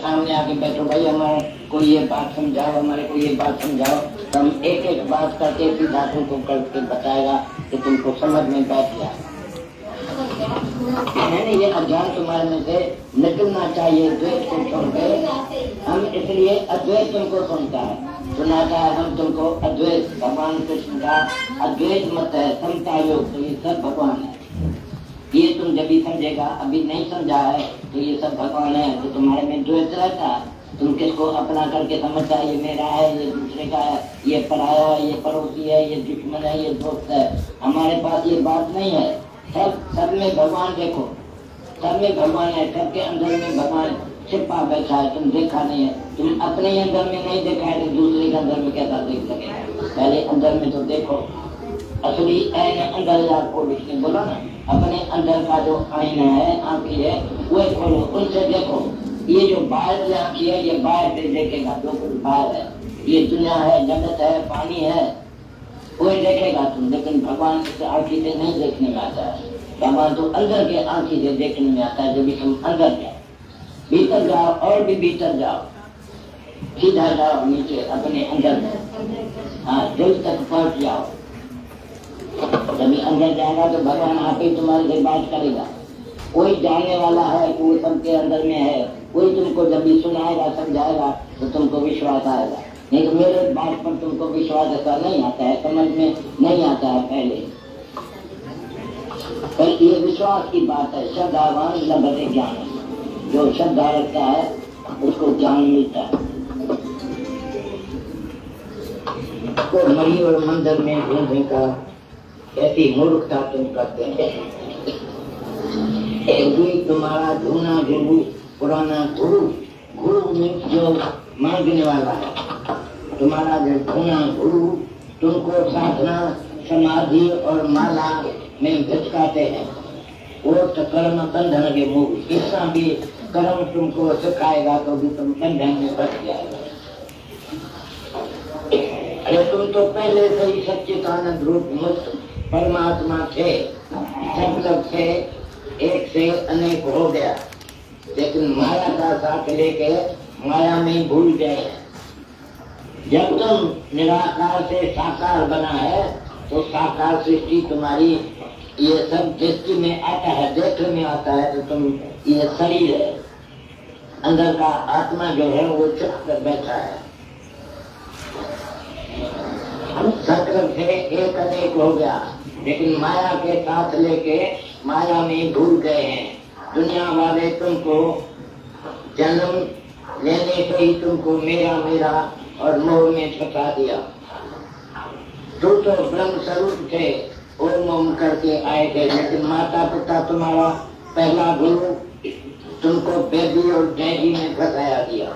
सामने आके बैठो, भाई हमारे को ये बात समझाओ, हमारे को ये बात समझाओ, तो हम एक एक बात करके सीधा तुमको करके बताएगा कि तुमको समझ में बैठ जाए। नहीं, ये अज्ञान तुम्हारे में से निकलना चाहिए। द्वैत को छोड़ के हम इसलिए अद्वैत तुमको सुनता है, सुनाता है हम तुमको अद्वैत, भगवान कृष्ण का अद्वैत मत है, समता योग, तो ये सब भगवान है। ये तुम जब भी समझेगा, अभी नहीं समझा है तो ये सब भगवान है, तो तुम्हारे में द्वैत रहता है। तुम किसको अपना करके समझता है, ये मेरा है, ये दूसरे का है, ये पराया है, ये पड़ोसी है, ये दुश्मन है, ये दोस्त है। हमारे पास ये बात नहीं है। सब में भगवान देखो, सब में भगवान है, सबके अंदर में भगवान छिपा बैठा है, तुम देखा नहीं है। तुम अपने अंदर में नहीं देखा है तो दूसरे के अंदर में कैसा देख सके? पहले अंदर में तो देखो। असली आईना अंदर आपको लिखने बोला ना, अपने अंदर का जो आईना है, आंखें है, वो खोलो, उनसे देखो। ये जो बाहर की आंखें है, ये बाहर से देखेगा, जो कुछ बाहर है, ये दुनिया है, जगत है, पानी है, वो देखेगा तुम। लेकिन भगवान से आंखी से नहीं देखने में आता है। भगवान तो अंदर के आंखी से देखने में आता है। जब भी तुम अंदर जाओ, भीतर जाओ और भी भीतर जाओ, सीधा जाओ नीचे अपने अंदर में, हाँ, दिल तक पहुंच जाओ। जब अंदर जाएगा तो भगवान आप ही तुम्हारे से बात करेगा। कोई जानने वाला है कि वो सबके अंदर में है, कोई तुमको जब भी सुनाएगा, समझाएगा तो तुमको विश्वास आएगा। नहीं तो मेरे बात पर तुमको विश्वास ऐसा नहीं आता है, समझ में नहीं आता है पहले। पर ये विश्वास की बात है। श्रद्धावान लभते ज्ञान, जो श्रद्धा रखता है उसको ज्ञान मिलता है। तो मरी और मंदिर में ढूंढने का ऐसी मूर्खता तुम करते हैं। तुम्हारा ढूंढना गुरु, पुराना गुरु, गुरु में जो मांगने वाला है, तुम्हारा जो ढूंढना गुरु तुमको साधना, समाधि और माला में भटकाते हैं। वो तो कर्म बंधन के मुख, कितना भी कर्म तुमको सिखाएगा तो भी तुम बंधन में फंस जाएगा। अरे तुम तो पहले से ही सच्चिदानंद रूप मुक्त परमात्मा थे, सब लोग थे, एक से अनेक हो गया, लेकिन माया का साथ लेके माया में भूल गए। जब तुम निराकार से साकार बना है तो साकार सृष्टि तुम्हारी ये सब दृष्टि में आता है, देखने में आता है। तो तुम ये शरीर है, अंदर का आत्मा जो है वो चुप कर बैठा है। हम संकल्प से एक अनेक हो गया, लेकिन माया के साथ लेके माया में भूल गए हैं। दुनिया वाले तुमको जन्म लेने से ही तुमको मेरा मेरा और मोह में फंसा दिया। तू तो ब्रह्म स्वरूप थे, ओम ओम करके आए थे, लेकिन माता पिता तुम्हारा पहला गुरु तुमको बेबी और डैडी में फंसाया दिया।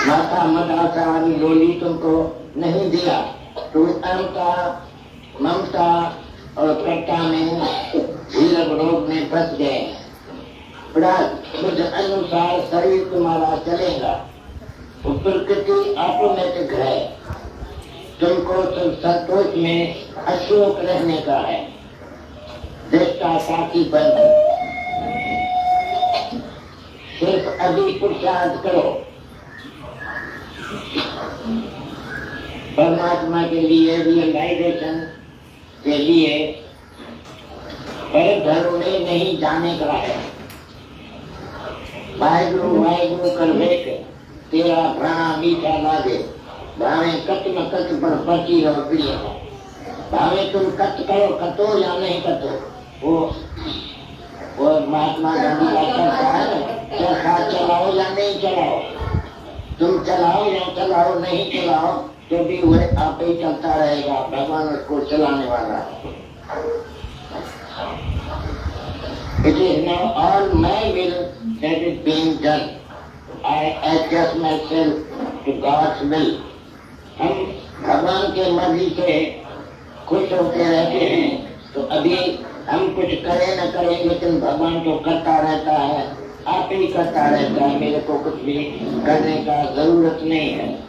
माता मदासा वाली लोली तुमको नहीं दिया, तो अहंता, ममता और कर्ता में धीरज रोग में फंस गए। खुद अनुसार शरीर तुम्हारा चलेगा, वो प्रकृति ऑटोमेटिक है। तुमको तो संतोष में अशोक रहने का है, दृष्टा साथी बन। सिर्फ अभी पुरुषार्थ करो परमात्मा के लिए, रियलाइजेशन के लिए। पर धर्म में नहीं जाने का है। वाहिगुरु कर देख, तेरा प्राणा मीठा लागे, भावे कट में कट पर पची रहो प्रिय। भावे तुम कट करो, कटो या नहीं कटो, वो महात्मा गांधी का चर्चा है। चरखा चलाओ या नहीं चलाओ, तुम चलाओ या चलाओ, नहीं चलाओ तो भी वह आप ही चलता रहेगा। भगवान उसको चलाने वाला है। It is now all my will that is being done. I adjust myself to God's will. हम भगवान के मर्जी से खुश होते रहते हैं, तो अभी हम कुछ करें न करें, लेकिन भगवान तो करता रहता है, आप ही करता रहता है। मेरे को कुछ भी करने का जरूरत नहीं है।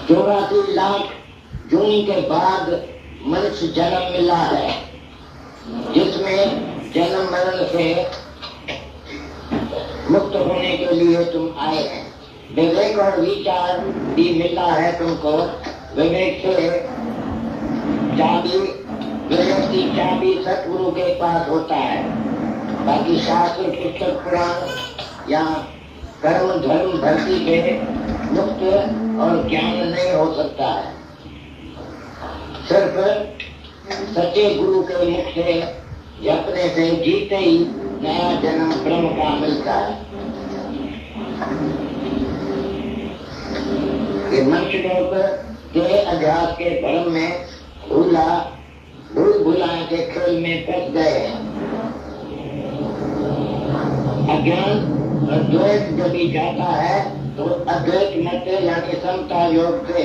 84 लाख जून के बाद मनुष्य जन्म मिला है, जिसमें जन्म मरण से मुक्त होने के लिए तुम आए हैं। विवेक और विचार भी मिला है तुमको। विवेक से चाबी, विवेक की चाबी सतगुरु के पास होता है। बाकी शास्त्र, पुस्तक, पुराण या कर्म धर्म धरती पे मुक्त और ज्ञान नहीं हो सकता है। सिर्फ सच्चे गुरु के मुख से जपने से जीते ही नया जन्म ब्रह्म का मिलता है। ये मनुष्य लोग के अध्यास के भ्रम में भूल भुलाए के खेल में फंस गए हैं। अज्ञान और द्वैत जब भी जाता है तो अद्वैत मत यानी समता योग से,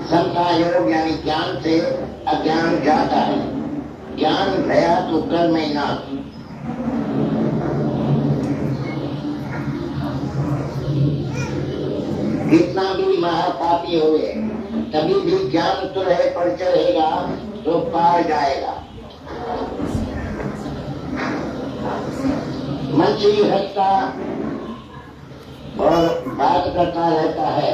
समता योग यानी ज्ञान से अज्ञान जाता है। ज्ञान गया तो कर्म ही नाश। कितना भी महापापी हुए तभी भी ज्ञान तो रहे पर चढ़ेगा तो पार जाएगा। मंची हंसता और बात करता रहता है।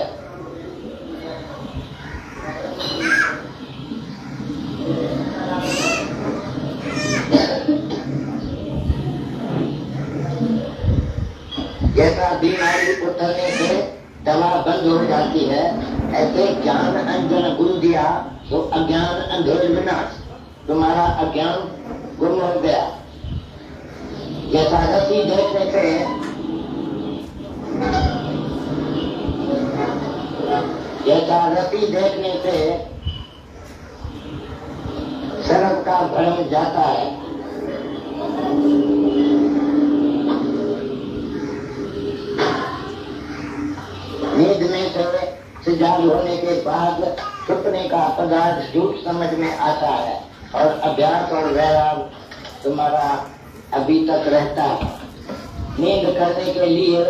जैसा बीमारी उतरने से दवा बंद हो जाती है, ऐसे ज्ञान अंजन गुरु दिया तो अज्ञान अंधेर विनाश। तुम्हारा अज्ञान गुम हो गया। जैसा रस्सी देखने से शरम का भ्रम जाता है, नींद में से जाग होने के बाद छुपने का पदार्थ झूठ समझ में आता है और अभ्यास और वैराग तुम्हारा अभी तक रहता है। नींद करने के लिए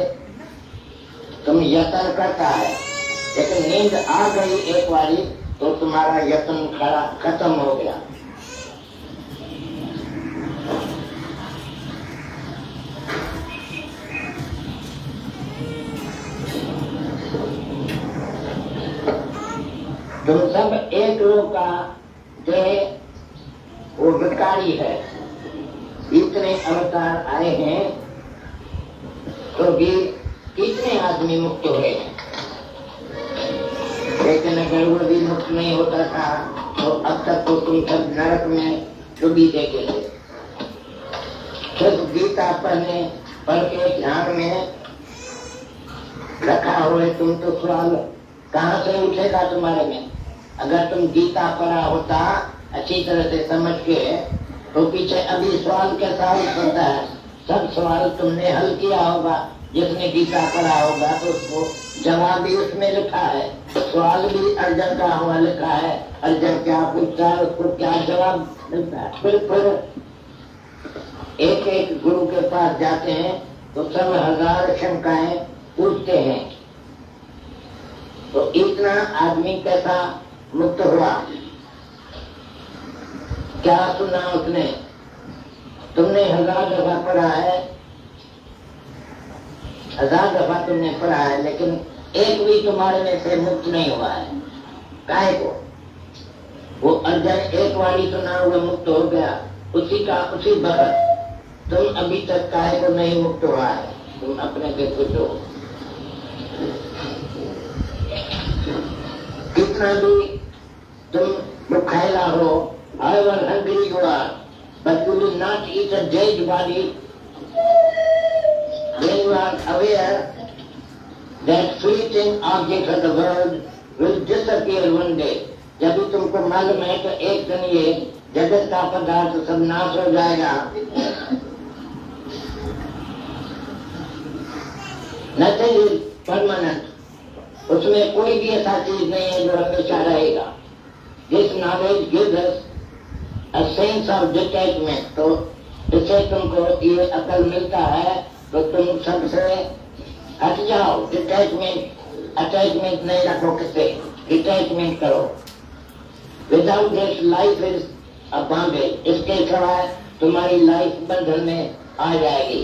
तुम यत्न करता है, लेकिन नींद आ गई एक बारी तो तुम्हारा यत्न खत्म हो गया। तुम सब एक लोग का जो वो विकारी है। इतने अवतार आए हैं तो भी कितने आदमी मुक्त हुए हैं, लेकिन अगर वो भी मुक्त नहीं होता था तो अब तक तो तुम सब नरक में डूबी देते थे। सिर्फ गीता पढ़ के ध्यान में रखा हुए तुम तो सवाल कहाँ से उठेगा तुम्हारे में। अगर तुम गीता पढ़ा होता अच्छी तरह से समझ के तो पीछे अभी सवाल कैसा हल करता है। सब सवाल तुमने हल किया होगा। जिसने गीता पढ़ा होगा तो उसको जवाब भी उसमें लिखा है। सवाल भी अर्जुन का हुआ लिखा है। अर्जुन क्या पूछता है उसको क्या जवाब मिलता है। फिर एक एक गुरु के पास जाते हैं तो सब हजार शंकाएं पूछते हैं। तो इतना आदमी कैसा मुक्त हुआ, क्या सुना उसने? तुमने 1000 दफा पढ़ा है, 1000 दफा तुमने पढ़ा है, लेकिन एक भी तुम्हारे में से मुक्त नहीं हुआ है। काहे को? वो अर्जुन एक बारी सुना हुआ मुक्त हो गया, उसी वक्त तुम अभी तक काहे को नहीं मुक्त हुआ है? तुम अपने से पूछो। कितना भी तुम भूखेला हो, however hungry you are, but you will not eat a dead body when you are aware that fleeting objects of the world will disappear one day. जब भी तुमको मालूम है तो एक दिन ये जगत का पदार्थ सब नाश हो जाएगा। Nothing is permanent. उसमें कोई भी ऐसा चीज नहीं है जो हमेशा रहेगा। This knowledge gives us a sense of detachment. तो इससे तुमको ये अकल मिलता है तो तुम सबसे हट जाओ। डिटैचमेंट अटैचमेंट नहीं रखो किससे, डिटैचमेंट करो। Without this life is a bondage, इसके सिवा तुम्हारी लाइफ बंधन में आ जाएगी।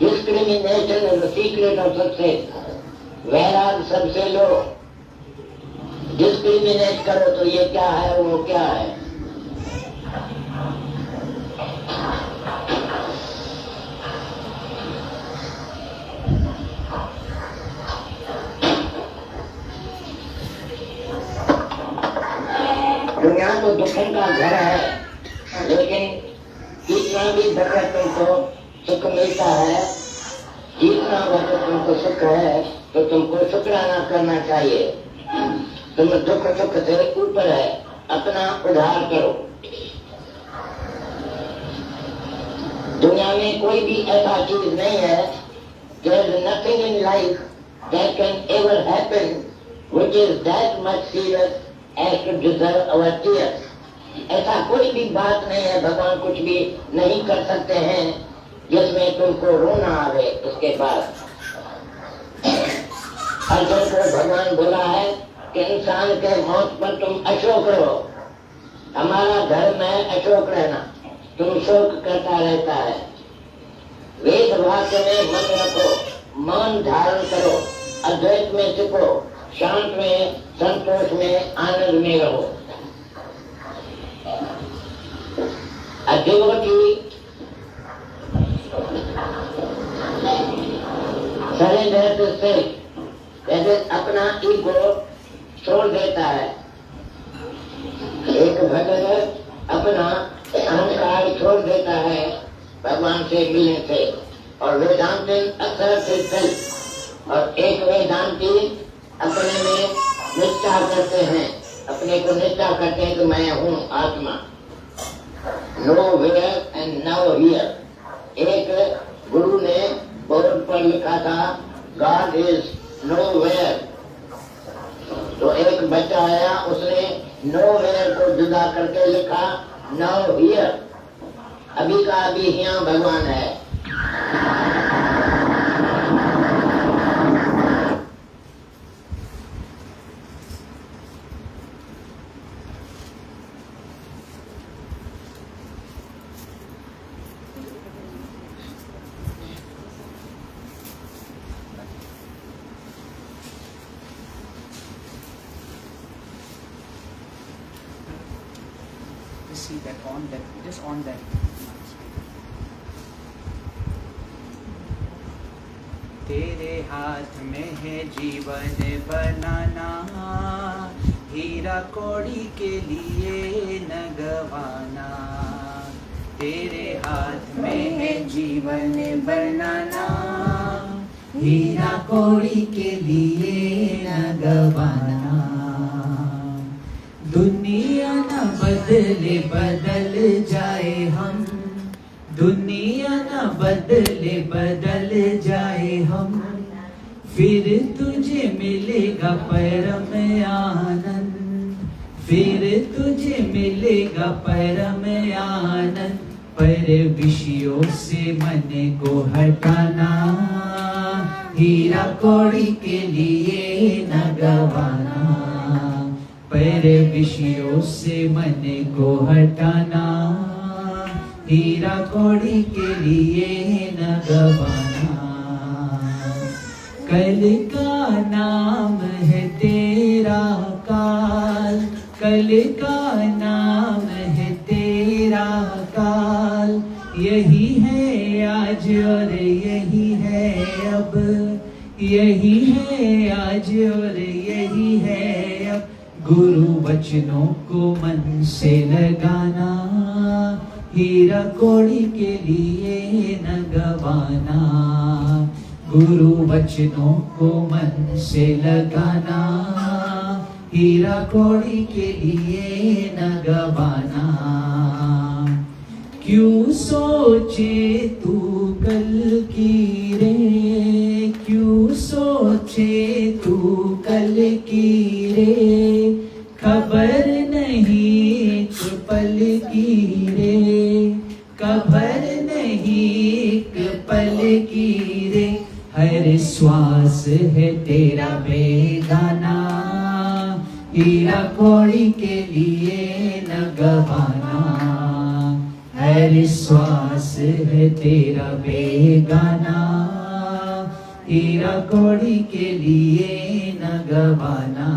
Discrimination is the secret of success. वैराग सबसे लो, डिस्क्रिमिनेट करो तो ये क्या है वो क्या है। दुनिया तो दुखन का घर है, लेकिन जितना भी दुख तुमको सुख मिलता है, जितना वक्त तुमको सुख है, तो तुमको शुक्राना करना चाहिए। तुम दुख सुख से ऊपर है, अपना उद्धार करो। दुनिया में कोई भी ऐसा चीज नहीं है, there is nothing in life that can ever happen which is that much serious as to deserve our tears. ऐसा कोई भी बात नहीं है, भगवान कुछ भी नहीं कर सकते हैं जिसमें तुमको रोना आवे। उसके बाद अर्जुन को भगवान बोला है कि इंसान के मौत पर तुम अशोक रहो। हमारा धर्म है अशोक रहना, तुम शोक करता रहता है। वेद वाक्य में मन रखो, मौन धारण करो, अद्वैत में टिको, शांत में, संतोष में, आनंद में रहो। devotee surrender to self, that is अपना ईगो छोड़ देता है। एक भक्त अपना अहंकार छोड़ देता है भगवान से मिलने से, और वेदांती अक्षर से सेल्फ, और एक वेदांती अपने में निष्ठा करते हैं, अपने को निष्ठा करते हैं कि मैं हूँ आत्मा। No where and no here. एक गुरु ने बोर्ड पर लिखा था गॉड इज नो वेयर, तो एक बच्चा आया, उसने नो वेयर को जुदा करके लिखा नो हियर। अभी का अभी यहाँ भगवान है। See that on that, just on that. तेरे हाथ में है जीवन बनाना, हीरा कौड़ी के लिए न गवाना। तेरे हाथ में है जीवन बनाना, हीरा कौड़ी के लिए न गवाना। दुनिया न बदले बदल जाए हम, दुनिया न बदले बदल जाए हम, फिर तुझे मिलेगा परम आनंद, फिर तुझे मिलेगा परम आनंद। पर विषयों से मन को हटाना, हीरा कौड़ी के लिए न गवाना। पर विषयों से मन को हटाना, हीरा कौड़ी के लिए न गवाना। कल का नाम है तेरा काल, कल का नाम है तेरा काल। यही है आज और यही है अब, यही है आज और यही है अब। गुरु वचनों को मन से लगाना, हीरा कौड़ी के लिए न गवाना। गुरु वचनों को मन से लगाना, हीरा कौड़ी के लिए न गवाना। क्यों सोचे तू कल की रे, क्यों सोचे तू कल की रे। खबर नहीं एक पल की रे, खबर नहीं एक पल की रे। हर श्वास है तेरा बेगाना, हीरा कौड़ी के लिए न गवाना। हर श्वास है तेरा बेगाना, हीरा कौड़ी के लिए न गवाना।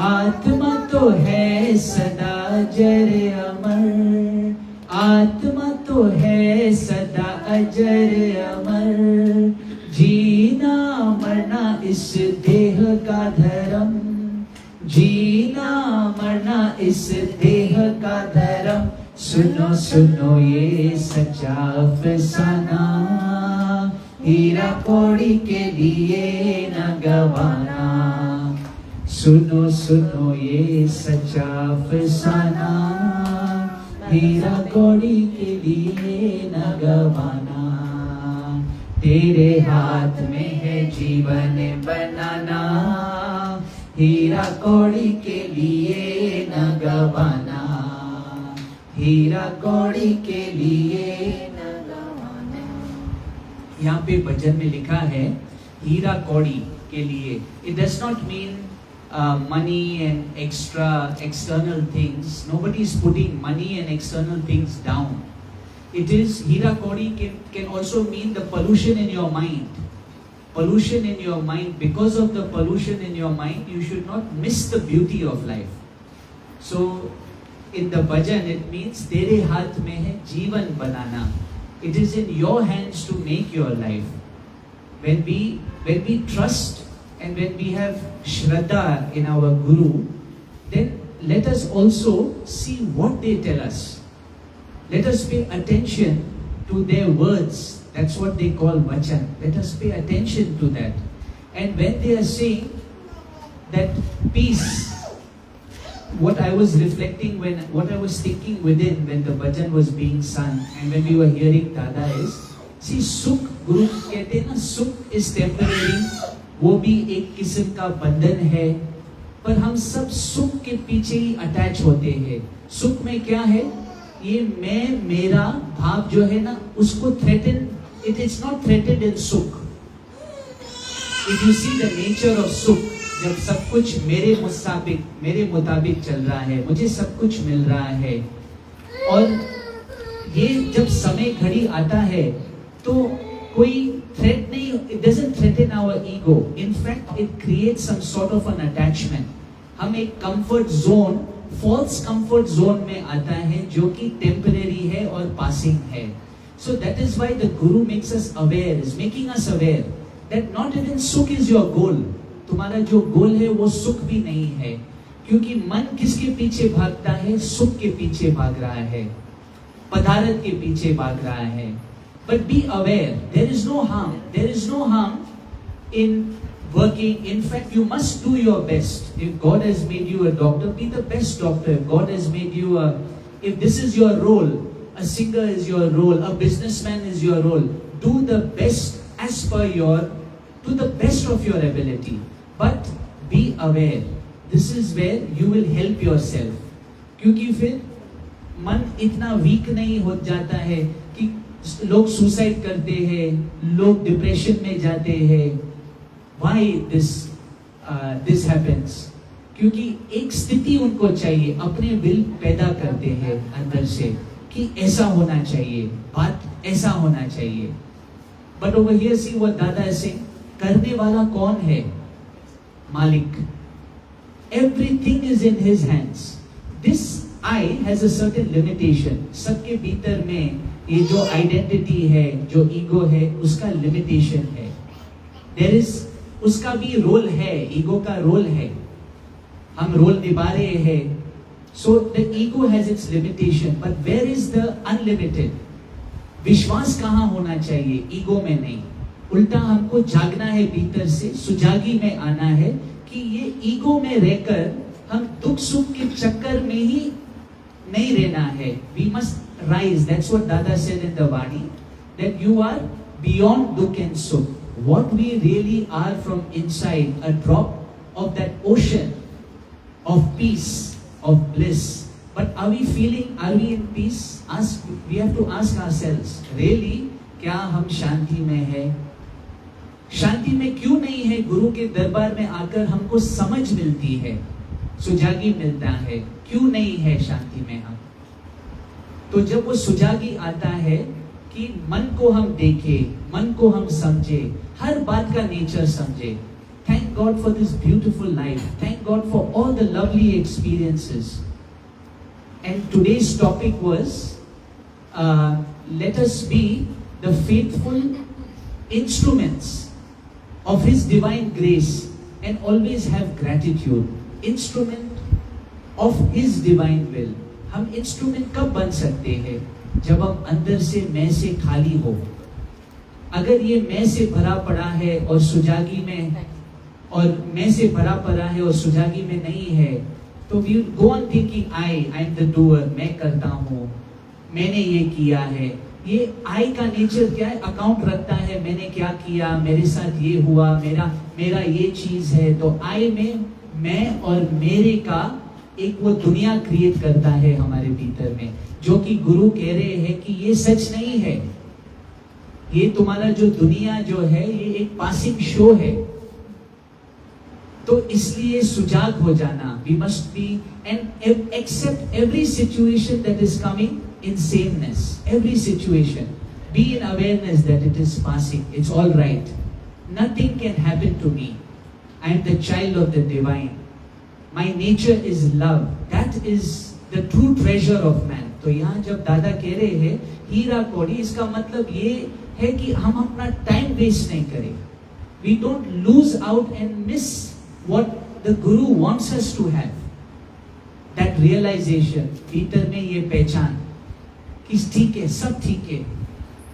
आत्मा तो है सदा जर अमर, आत्मा तो है सदा अजर अमर। जीना मरना इस देह का धर्म, जीना मरना इस देह का धर्म। सुनो सुनो ये सच्चा अफसाना, हीरा कौड़ी के लिए न गवाना। सुनो सुनो ये सच्चा अफसाना, हीरा कौड़ी के लिए न गवाना। तेरे हाथ में है जीवन बनाना, हीरा कौड़ी के लिए न गवाना। हीरा कौड़ी के लिए न गवाना। यहाँ पे भजन में लिखा है हीरा कौड़ी के लिए। It does not mean money and external things. Nobody is putting money and external things down. It is Hira Kaudi can also mean the pollution in your mind. Pollution in your mind. Because of the pollution in your mind, you should not miss the beauty of life. So in the bhajan it means तेरे हाथ में है जीवन बनाना. It is in your hands to make your life. When we trust and when we have shraddha in our guru, then let us also see what they tell us. Let us pay attention to their words. That's what they call vachan. Let us pay attention to that. And when they are saying that peace, what I was reflecting what I was thinking within when the bhajan was being sung and when we were hearing Dada is, see sukh, Guru कहते हैं ना, सुख is temporary, वो भी एक किस्म का बंधन है, पर हम सब सुख के पीछे ही अटैच होते हैं। सुख में क्या है, ये मैं मेरा भाव जो है ना, उसको threaten, it is not threatened in sukh. If you see the nature of sukh, जब सब कुछ मेरे मुताबिक चल रहा है, मुझे सब कुछ मिल रहा है, और ये जब समय घड़ी आता है तो कोई threat नहीं, it doesn't threaten our ego. In fact, it creates some sort of an attachment. हम एक comfort zone, false comfort zone में आता है जो कि temporary है और passing है. So that is why the Guru makes us aware, is making us aware that not even sukh is your goal. तुम्हारा जो गोल है वो सुख भी नहीं है, क्योंकि मन किसके पीछे भागता है, सुख के पीछे भाग रहा है, पदार्थ के पीछे भाग रहा है. But be aware, there is no harm in working. In fact, you must do your best. If God has made you a doctor, be the best doctor. If God has made you if this is your role, a singer is your role, a businessman is your role, do the best as per to the best of your ability. But be aware, this is where you will help yourself. क्योंकि फिर मन इतना week नहीं हो जाता है कि लोग सुसाइड करते हैं, लोग डिप्रेशन में जाते हैं. Why this happens? क्योंकि एक स्थिति उनको चाहिए, अपने विल पैदा करते हैं अंदर से कि ऐसा होना चाहिए, बात ऐसा होना चाहिए. But over here see what Dada is saying. करने वाला कौन है? मालिक. Everything is in his hands. This I has a certain limitation. सबके भीतर में ये जो आइडेंटिटी है, जो ईगो है, उसका लिमिटेशन है. There is, उसका भी रोल है, ईगो का रोल है, हम रोल निभा रहे हैं. So the ego has its limitation, but where is the unlimited? विश्वास कहाँ होना चाहिए? ईगो में नहीं. उल्टा हमको जागना है भीतर से, सुजागी में आना है कि ये ईगो में रहकर हम दुख सुख के चक्कर में ही नहीं रहना है. We must rise. That's what Dada said in the Vani, that you are beyond dukh and sukh. What we really are from inside, a drop of that ocean of peace, of bliss. But are we feeling, are we in peace? We have to ask ourselves, really, क्या हम शांति में है? शांति में क्यों नहीं है? गुरु के दरबार में आकर हमको समझ मिलती है, सुजागी मिलता है, क्यों नहीं है शांति में हम? तो जब वो सुजागी आता है कि मन को हम देखे, मन को हम समझे, हर बात का नेचर समझे. Thank God for this beautiful life. Thank God for all the lovely experiences. And today's topic was, let us be the faithful instruments of His divine grace and always have gratitude. Instrument of His divine will. हम instrument कब बन सकते हैं? जब हम अंदर से मैं से खाली हो. अगर ये मैं से भरा पड़ा है और सुजागी में, और मैं से भरा पड़ा है और सुजागी में नहीं है, तो we go on thinking I am the doer, मैं करता हूँ, मैंने ये किया है. ये आई का नेचर क्या है? अकाउंट रखता है, मैंने क्या किया, मेरे साथ ये हुआ, मेरा ये चीज है. तो आई में मैं और मेरे का एक वो दुनिया क्रिएट करता है हमारे भीतर में, जो कि गुरु कह रहे हैं कि ये सच नहीं है. ये तुम्हारा जो दुनिया जो है, ये एक पासिंग शो है. तो इसलिए सुजाग हो जाना. We must be and accept every situation that is coming in sameness. Every situation, be in awareness that it is passing. It's all right. Nothing can happen to me. I am the child of the divine. My nature is love. That is the true treasure of man. तो यहाँ जब दादा कह रहे हैं हीरा कौड़ी, इसका मतलब ये है कि हम अपना टाइम वेस्ट नहीं करें. We don't lose out and miss what the Guru wants us to have. That realization, भीतर में ये पहचान कि ठीक है, सब ठीक है.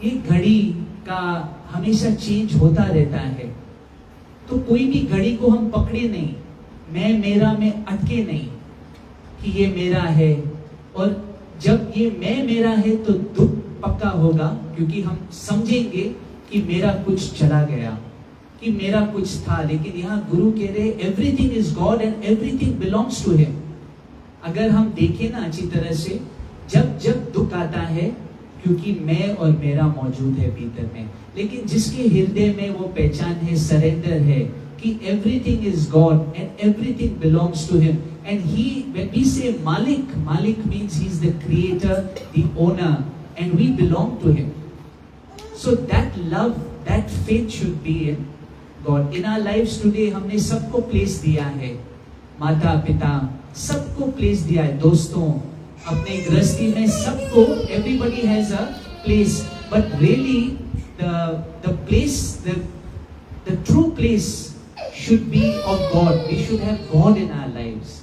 ये घड़ी का हमेशा चेंज होता रहता है. तो कोई भी घड़ी को हम पकड़े नहीं, मैं मेरा में अटके नहीं कि ये मेरा है. और जब ये मैं मेरा है तो दुख पक्का होगा, क्योंकि हम समझेंगे कि मेरा कुछ चला गया, कि मेरा कुछ था. लेकिन यहाँ गुरु कह रहे everything is God and everything belongs to him. अगर हम देखें ना अच्छी तरह से, जब दुख आता है, क्योंकि मैं और मेरा मौजूद है भीतर में. लेकिन जिसके हृदय में वो पहचान है, सरेंडर है कि everything is God and everything belongs to him. And he, when we say मालिक, मालिक means he is the creator, the owner, and we belong to him. So that love, that faith should be in God. In our lives today हमने सबको place दिया है, माता पिता सबको place दिया है, दोस्तों अपने गृहस्थी में सबको. everybody has a place, but really the place, the true place should be of God. We should have God in our lives.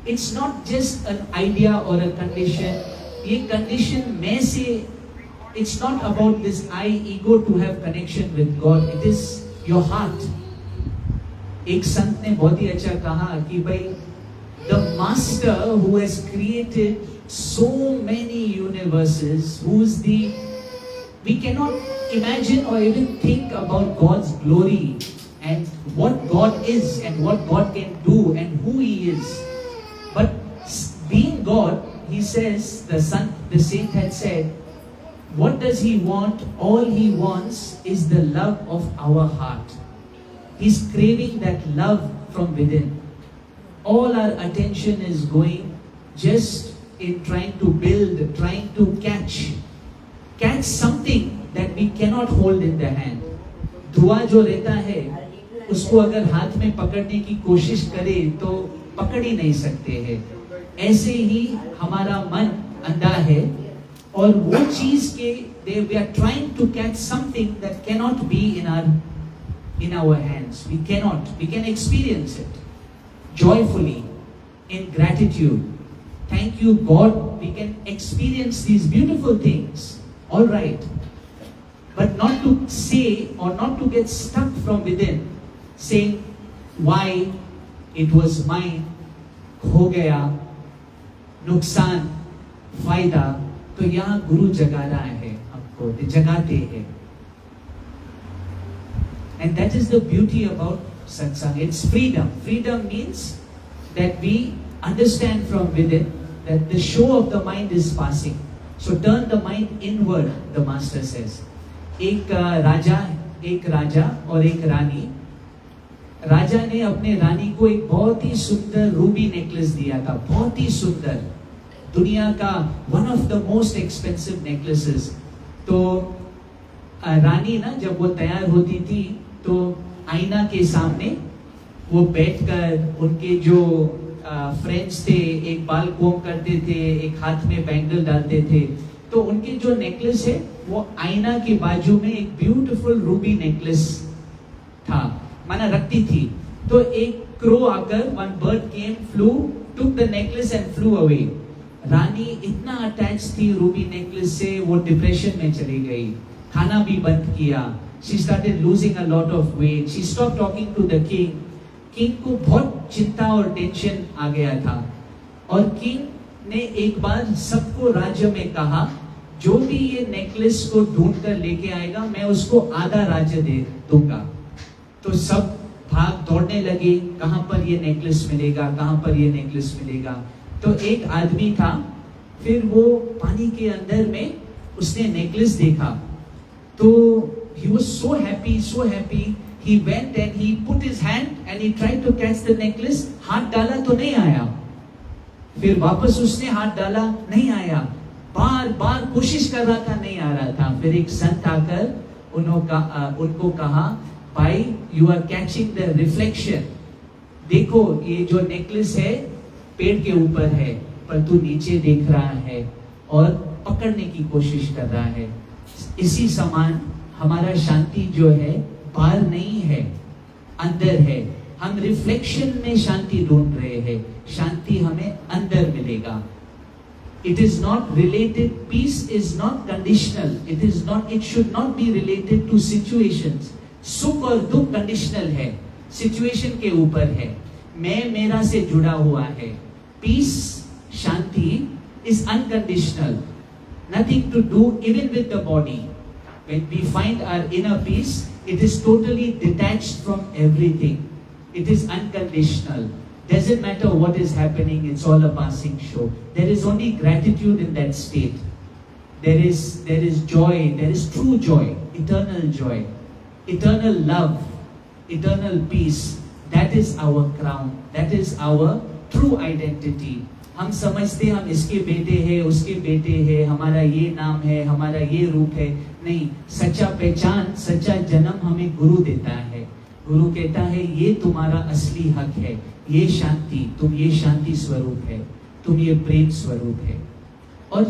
It's not just an idea or a condition. ये condition में से, it's not about this I ego to have connection with God. It is your heart. एक संत ने बहुत ही अच्छा कहा कि भाई, the master who has created so many universes, we cannot imagine or even think about God's glory and what God is and what God can do and who He is. But being God, He says, the saint had said, what does He want? All He wants is the love of our heart. He's craving that love from within. All our attention is going just in trying to build, trying to catch something that we cannot hold in the hand. धुआं जो रहता है, उसको अगर हाथ में पकड़ने की कोशिश करे तो पकड़ ही नहीं सकते हैं. ऐसे ही हमारा मन अंधा है, और वो चीज के we are trying to catch something that cannot be in our hands. We can experience it joyfully, in gratitude. Thank you, God. We can experience these beautiful things. All right. But not to say or not to get stuck from within, saying, why it was mine, हो गया, नुकसान, फायदा. तो यहाँ गुरु जगा रहा है हमको, जगाते हैं. And that is the beauty about satsang. It's freedom. Freedom means that we understand from within that the show of the mind is passing. So turn the mind inward, the master says. एक राजा और एक रानी। राजा ने अपने रानी को एक बहुत ही सुंदर Ruby necklace दिया था, बहुत ही सुंदर, दुनिया का one of the most expensive necklaces. तो रानी ना जब वो तैयार होती थी तो आईना के सामने वो बैठकर उनके जो फ्रेंड्स थे, एक बाल कोम करते थे, एक हाथ में बैंगल डालते थे, तो उनके जो नेकलेस है वो आईना के बाजू में एक ब्यूटीफुल रूबी नेकलेस था, माना रखती थी। तो एक क्रो आकर, one bird came, flew, took the necklace and flew away. रानी इतना अटैच थी रूबी नेकलेस से, वो डिप्रेशन में चली गई, खाना भी बंद किया। She started losing a lot of weight. She stopped talking to the king. King को बहुत चिंता और टेंशन आ गया था, और किंग ने एक बार सबको राज्य में कहा, जो भी ये नेकलेस को ढूंढ कर लेके आएगा मैं उसको आधा राज्य दे दूंगा। तो सब भाग दौड़ने लगे, कहां पर ये नेकलेस मिलेगा, कहां पर ये नेकलेस मिलेगा। तो एक आदमी था, फिर वो पानी के अंदर में उसने नेकलेस देखा, तो he was so happy. He went and he put his hand and he tried to catch the necklace. हाथ डाला तो नहीं आया, फिर वापस उसने हाथ डाला, नहीं आया, बार बार कोशिश कर रहा था, नहीं आ रहा था। फिर एक संत आकर उनको कहा, भाई you are catching the reflection, देखो ये जो नेकलेस है पेड़ के ऊपर है, पर तू नीचे देख रहा है और पकड़ने की कोशिश कर रहा है। इसी समान हमारा शांति जो है बाहर नहीं है, अंदर है। हम रिफ्लेक्शन में शांति ढूंढ रहे हैं, शांति हमें अंदर मिलेगा। It is not related, peace is not conditional, it should not be related to situations. सुख और दुख कंडीशनल है, सिचुएशन के ऊपर है, मैं मेरा से जुड़ा हुआ है। पीस, शांति is unconditional, nothing to do even with the body. When we find our inner peace, it is totally detached from everything. It is unconditional. Doesn't matter what is happening, it's all a passing show. There is only gratitude in that state. There is joy, there is true joy, eternal love, eternal peace. That is our crown. That is our true identity. हम समझते हम इसके बेटे हैं, उसके बेटे हैं, हमारा ये नाम है, हमारा ये रूप है। नहीं, सच्चा पहचान, सच्चा जन्म हमें गुरु देता है। गुरु कहता है ये तुम्हारा असली हक है, ये शांति, तुम ये शांति स्वरूप है, तुम ये प्रेम स्वरूप है। और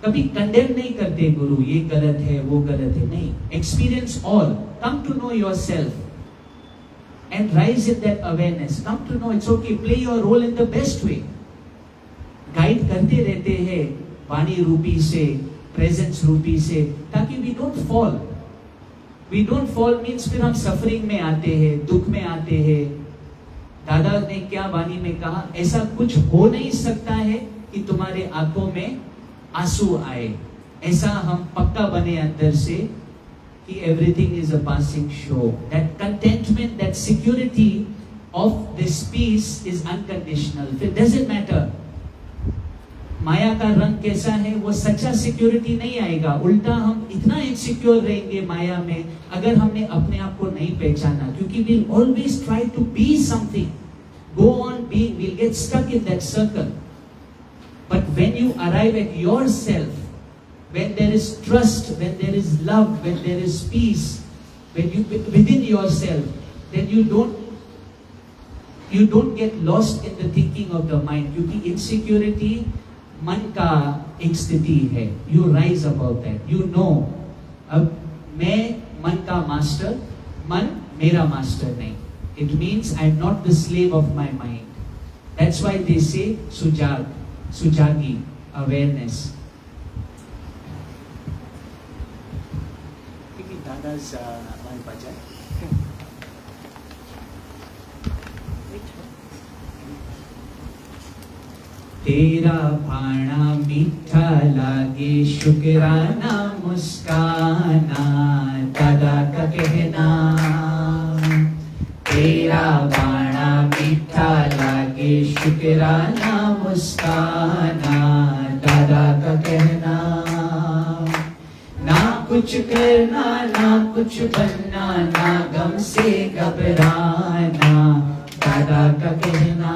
कभी कंडेम नहीं करते गुरु, ये गलत है, वो गलत है, नहीं। Experience all, come to know yourself and rise in that awareness. Come to know it's okay, play your role in the best way. Guide करते रहते हैं वाणी रूपी से, प्रेजेंस रूपी से, ताकि वी डोंट फॉल मीन्स फिर हम सफरिंग में आते हैं, दुख में आते हैं। दादा ने क्या वाणी में कहा, ऐसा कुछ हो नहीं सकता है कि तुम्हारे आंखों में आंसू आए। ऐसा हम पक्का बने अंदर से कि everything is a passing show. That contentment, that security of this peace is unconditional. फिर डजंट मैटर माया का रंग कैसा है, वो सच्चा सिक्योरिटी नहीं आएगा। उल्टा हम इतना इनसिक्योर रहेंगे माया में, अगर हमने अपने आप को नहीं पहचाना, क्योंकि we'll always try to be something, go on being, we'll get stuck in that circle. But when you arrive at yourself, when there is trust, when there is love, when there is peace, when you within yourself, then you don't get lost in the thinking of the mind, क्योंकि insecurity मन का एक स्थिति है। You rise about that, you know अब मैं मन का मास्टर, मन मेरा मास्टर नहीं। It means I am not the slave of my mind. That's why they से सुजागी, अवेयरनेस। दादा's one bhajan. तेरा भाणा मीठा लागे, शुक्राना मुस्काना, दादा का कहना। तेरा भाणा मीठा लागे, शुक्राना मुस्काना, दादा का कहना। ना कुछ करना ना कुछ बनना, ना गम से घबराना, दादा का कहना।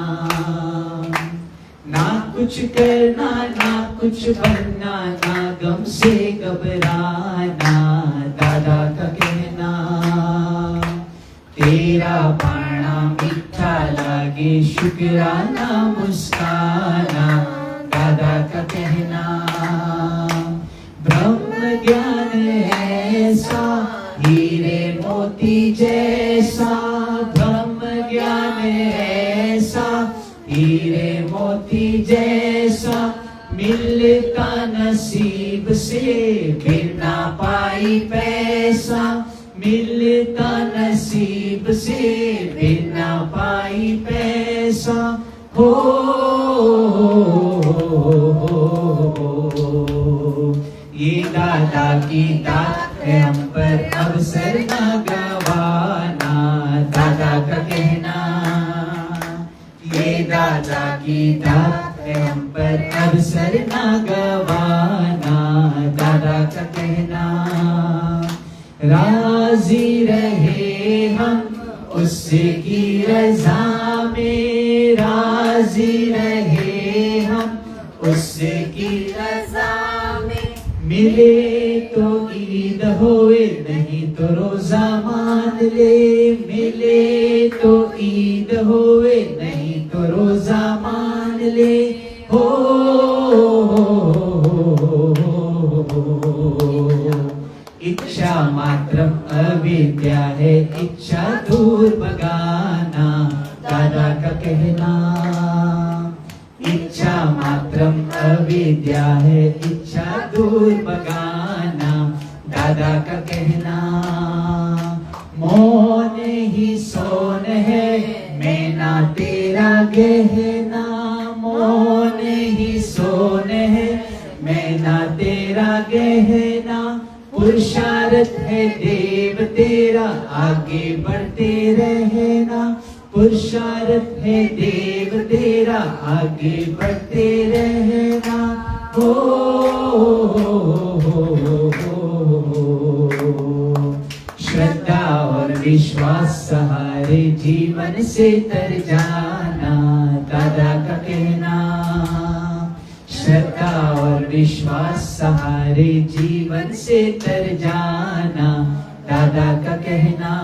ना कुछ करना ना कुछ बनना, ना गम से घबराना, दादा का कहना। तेरा पाना मीठा लागे शुक्राना मुस्काना, दादा का कहना। ब्रह्म ज्ञान ऐसा हीरे मोती जैसा, ब्रह्म ज्ञान ऐसा हीरे मोती जैसा, मिलता नसीब से बिना पाई पैसा, मिलता नसीब से बिना पाई पैसा। हो ये दादा की दात है हम पर अवसर न गवाना, दादा का कहना। ये दादा की दात है हम पर अवसर न गवाना, दादा का कहना। राजी रहे हम उसकी रजा में, राजी रहे हम उसकी रजा में। मिले तो ईद होए नहीं तो रोजा मान ले, मिले तो ईद होए नहीं तो रोजा मान ले। हो इच्छा मात्रम अविद्या है, इच्छा दूर भगाना, दादा का कहना। इच्छा मात्रम अविद्या है, इच्छा दूर भगाना, दादा का कहना। मौन ही सोन है मैं ना तेरा गहना, मौन ही सोन है मैं ना तेरा गहना। पुरुषार्थ है देव तेरा आगे बढ़ते रहना, पुरुषार्थ है देव तेरा आगे बढ़ते रहना। हो श्रद्धा और विश्वास सहारे जीवन से तर जाना, दादा का कहना। श्रद्धा और विश्वास सहारे जीवन से तर जाना, दादा का कहना।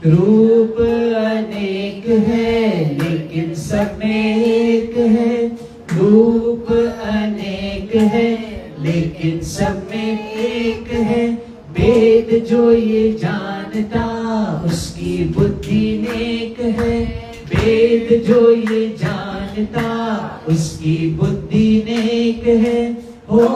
रूप अनेक है लेकिन सब में एक है, रूप अनेक है लेकिन सब में एक है। वेद जो ये जानता उसकी बुद्धि नेक है, वेद जो ये जानता उसकी बुद्धि नेक है। हो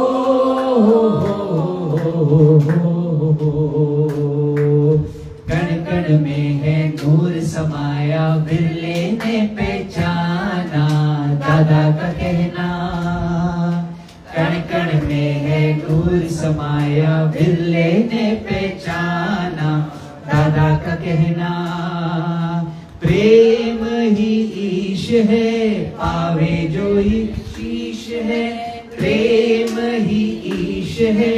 कण कण में है नूर समाया, बिरले ने पहचाना, दादा का कहना। कण कण में है नूर समाया, बिरले ने पहचाना, दादा का कहना। प्रेम ही ईश है पावे जो ईश है, प्रेम ही ईश है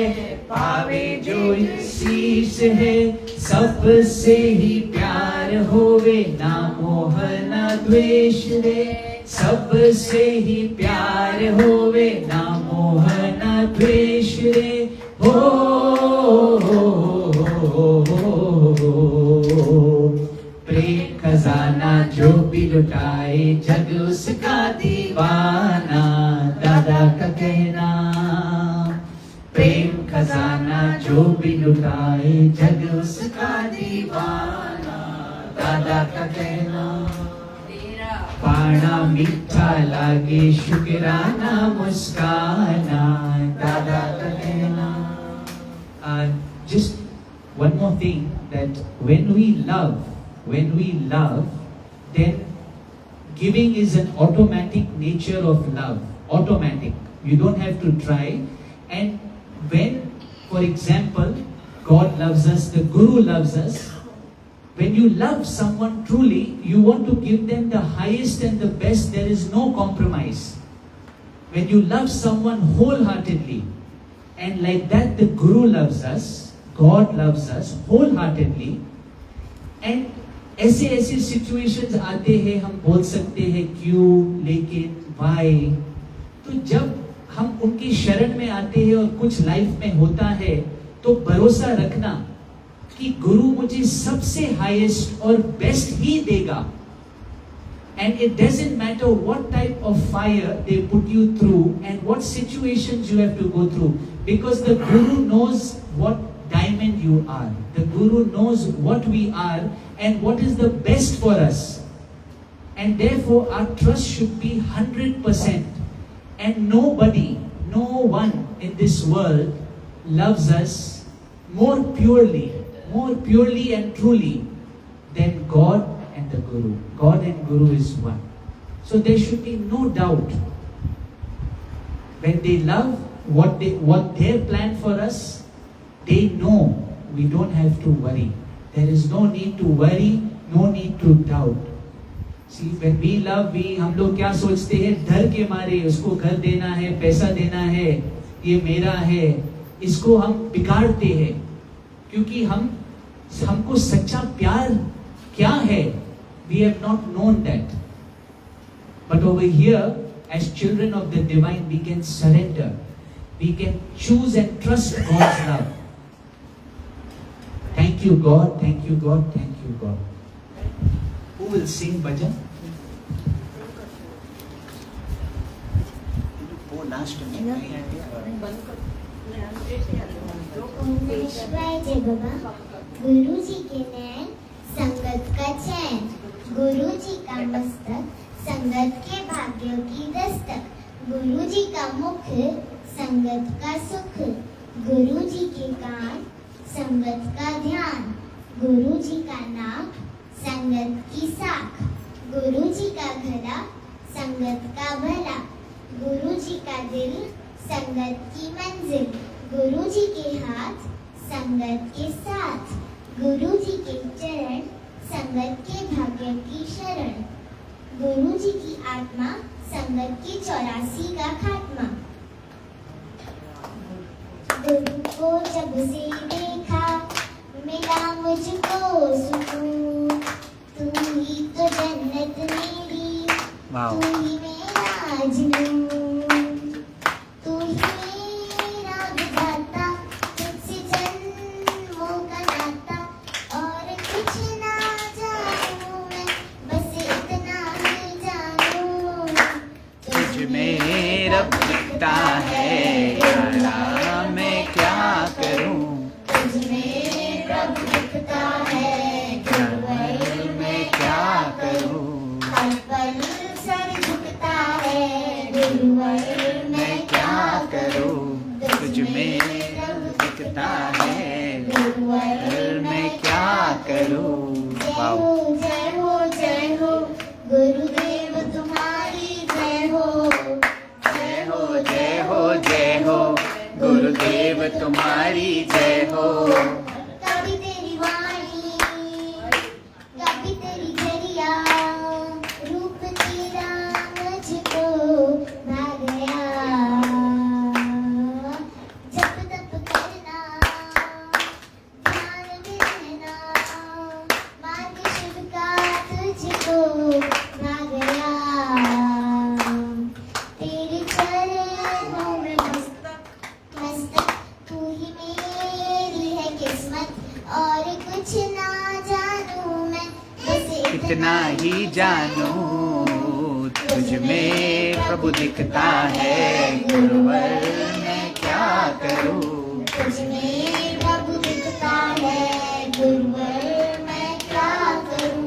पावे जो शीश है। सबसे ही प्यार होवे ना मोह ना द्वेष रे, सबसे ही प्यार होवे ना मोह ना द्वेष रे। हो प्रेम खजाना जो भी लुटाए जग उसका दीवाना, दादा का कहना। प्रेम खजाना जो भी लुटाए जग उसका दीवाना, दादा का कहना। पाना मीठा लागे शुक्राना मुस्काना, दादा का कहना। Just one more thing, that when we love, then giving is an automatic nature of love, automatic. You don't have to try. And when, for example, God loves us, the Guru loves us, when you love someone truly, you want to give them the highest and the best. There is no compromise. When you love someone wholeheartedly, And like that the Guru loves us, God loves us wholeheartedly. And ऐसे ऐसे situations आते हैं, हम बोल सकते हैं क्यों, लेकिन, why. तो जब हम उनकी शरण में आते हैं और कुछ लाइफ में होता है, तो भरोसा रखना कि गुरु मुझे सबसे हाईएस्ट और बेस्ट ही देगा. And it doesn't matter what type of fire they put you through and what situations you have to go through, because the Guru knows what diamond you are. The Guru knows what we are and what is the best for us. And therefore our trust should be 100%. And nobody, no one in this world loves us more purely and truly than God and the Guru. God and Guru is one. So there should be no doubt. When they love what their plan for us, they know we don't have to worry. There is no need to worry, no need to doubt. See, when we love, हम लोग क्या सोचते हैं, डर के मारे उसको घर देना है, पैसा देना है, ये मेरा है, इसको हम बिगाड़ते हैं, क्योंकि हमको सच्चा प्यार क्या है, we have not known that. But over here, as children of the divine, we can surrender, we can choose and trust God's love. Thank you God, thank you God, thank you God. Who will sing bhajan? वो last में जय बाबा. गुरु जी के नैन संगत का चैन, गुरु जी का मस्तक संगत के भाग्यों की दस्तक, गुरु जी का मुख संगत का सुख, गुरु जी के कान संगत का ध्यान, गुरु जी का नाक संगत की साख, गुरु जी का गला संगत का भला, गुरु जी का दिल संगत की मंजिल, गुरु जी के हाथ संगत के साथ, गुरु जी के चरण संगत के भाग्य की शरण, गुरु जी की आत्मा संगत की 84 का खात्मा. गुरु को जब से देखा मिला मुझको सुकून, तू ही तो जन्नत मेरी, तू ही मेरा जुनून, तू ही मेरा विधाता, तुझसे जन्मों का नाता, और कुछ ना जानूं मैं, बस इतना ही जानूं, तुझ में रब दिखता है, यारा मैं क्या करूं, तुझ में रब दिखता है, गुरुवर मैं क्या करूं, हर पल सर झुकता है, गुरुवर मैं क्या करूं, तुझ में रब दिखता है, गुरुवर मैं क्या करूं. जय हो गुरुदेव तुम्हारी जय हो, जय हो जय हो जय हो, गुरुदेव तुम्हारी जय हो. कभी तेरी वाणी कभी तेरी जरिया, रूप तेरा मुझको भा गया, जप तप करना ध्यान में रहना, मार्ग शिव का तुझको भा गया, तेरे चरणों में मस्तक, तू ही मेरी है किस्मत, और कुछ ना जानूं मैं, बस इतना ही जानूं, तुझ में प्रभु दिखता है, गुरुवर मैं क्या करूं. तुझ में प्रभु दिखता है, गुरुवर मैं क्या करूं,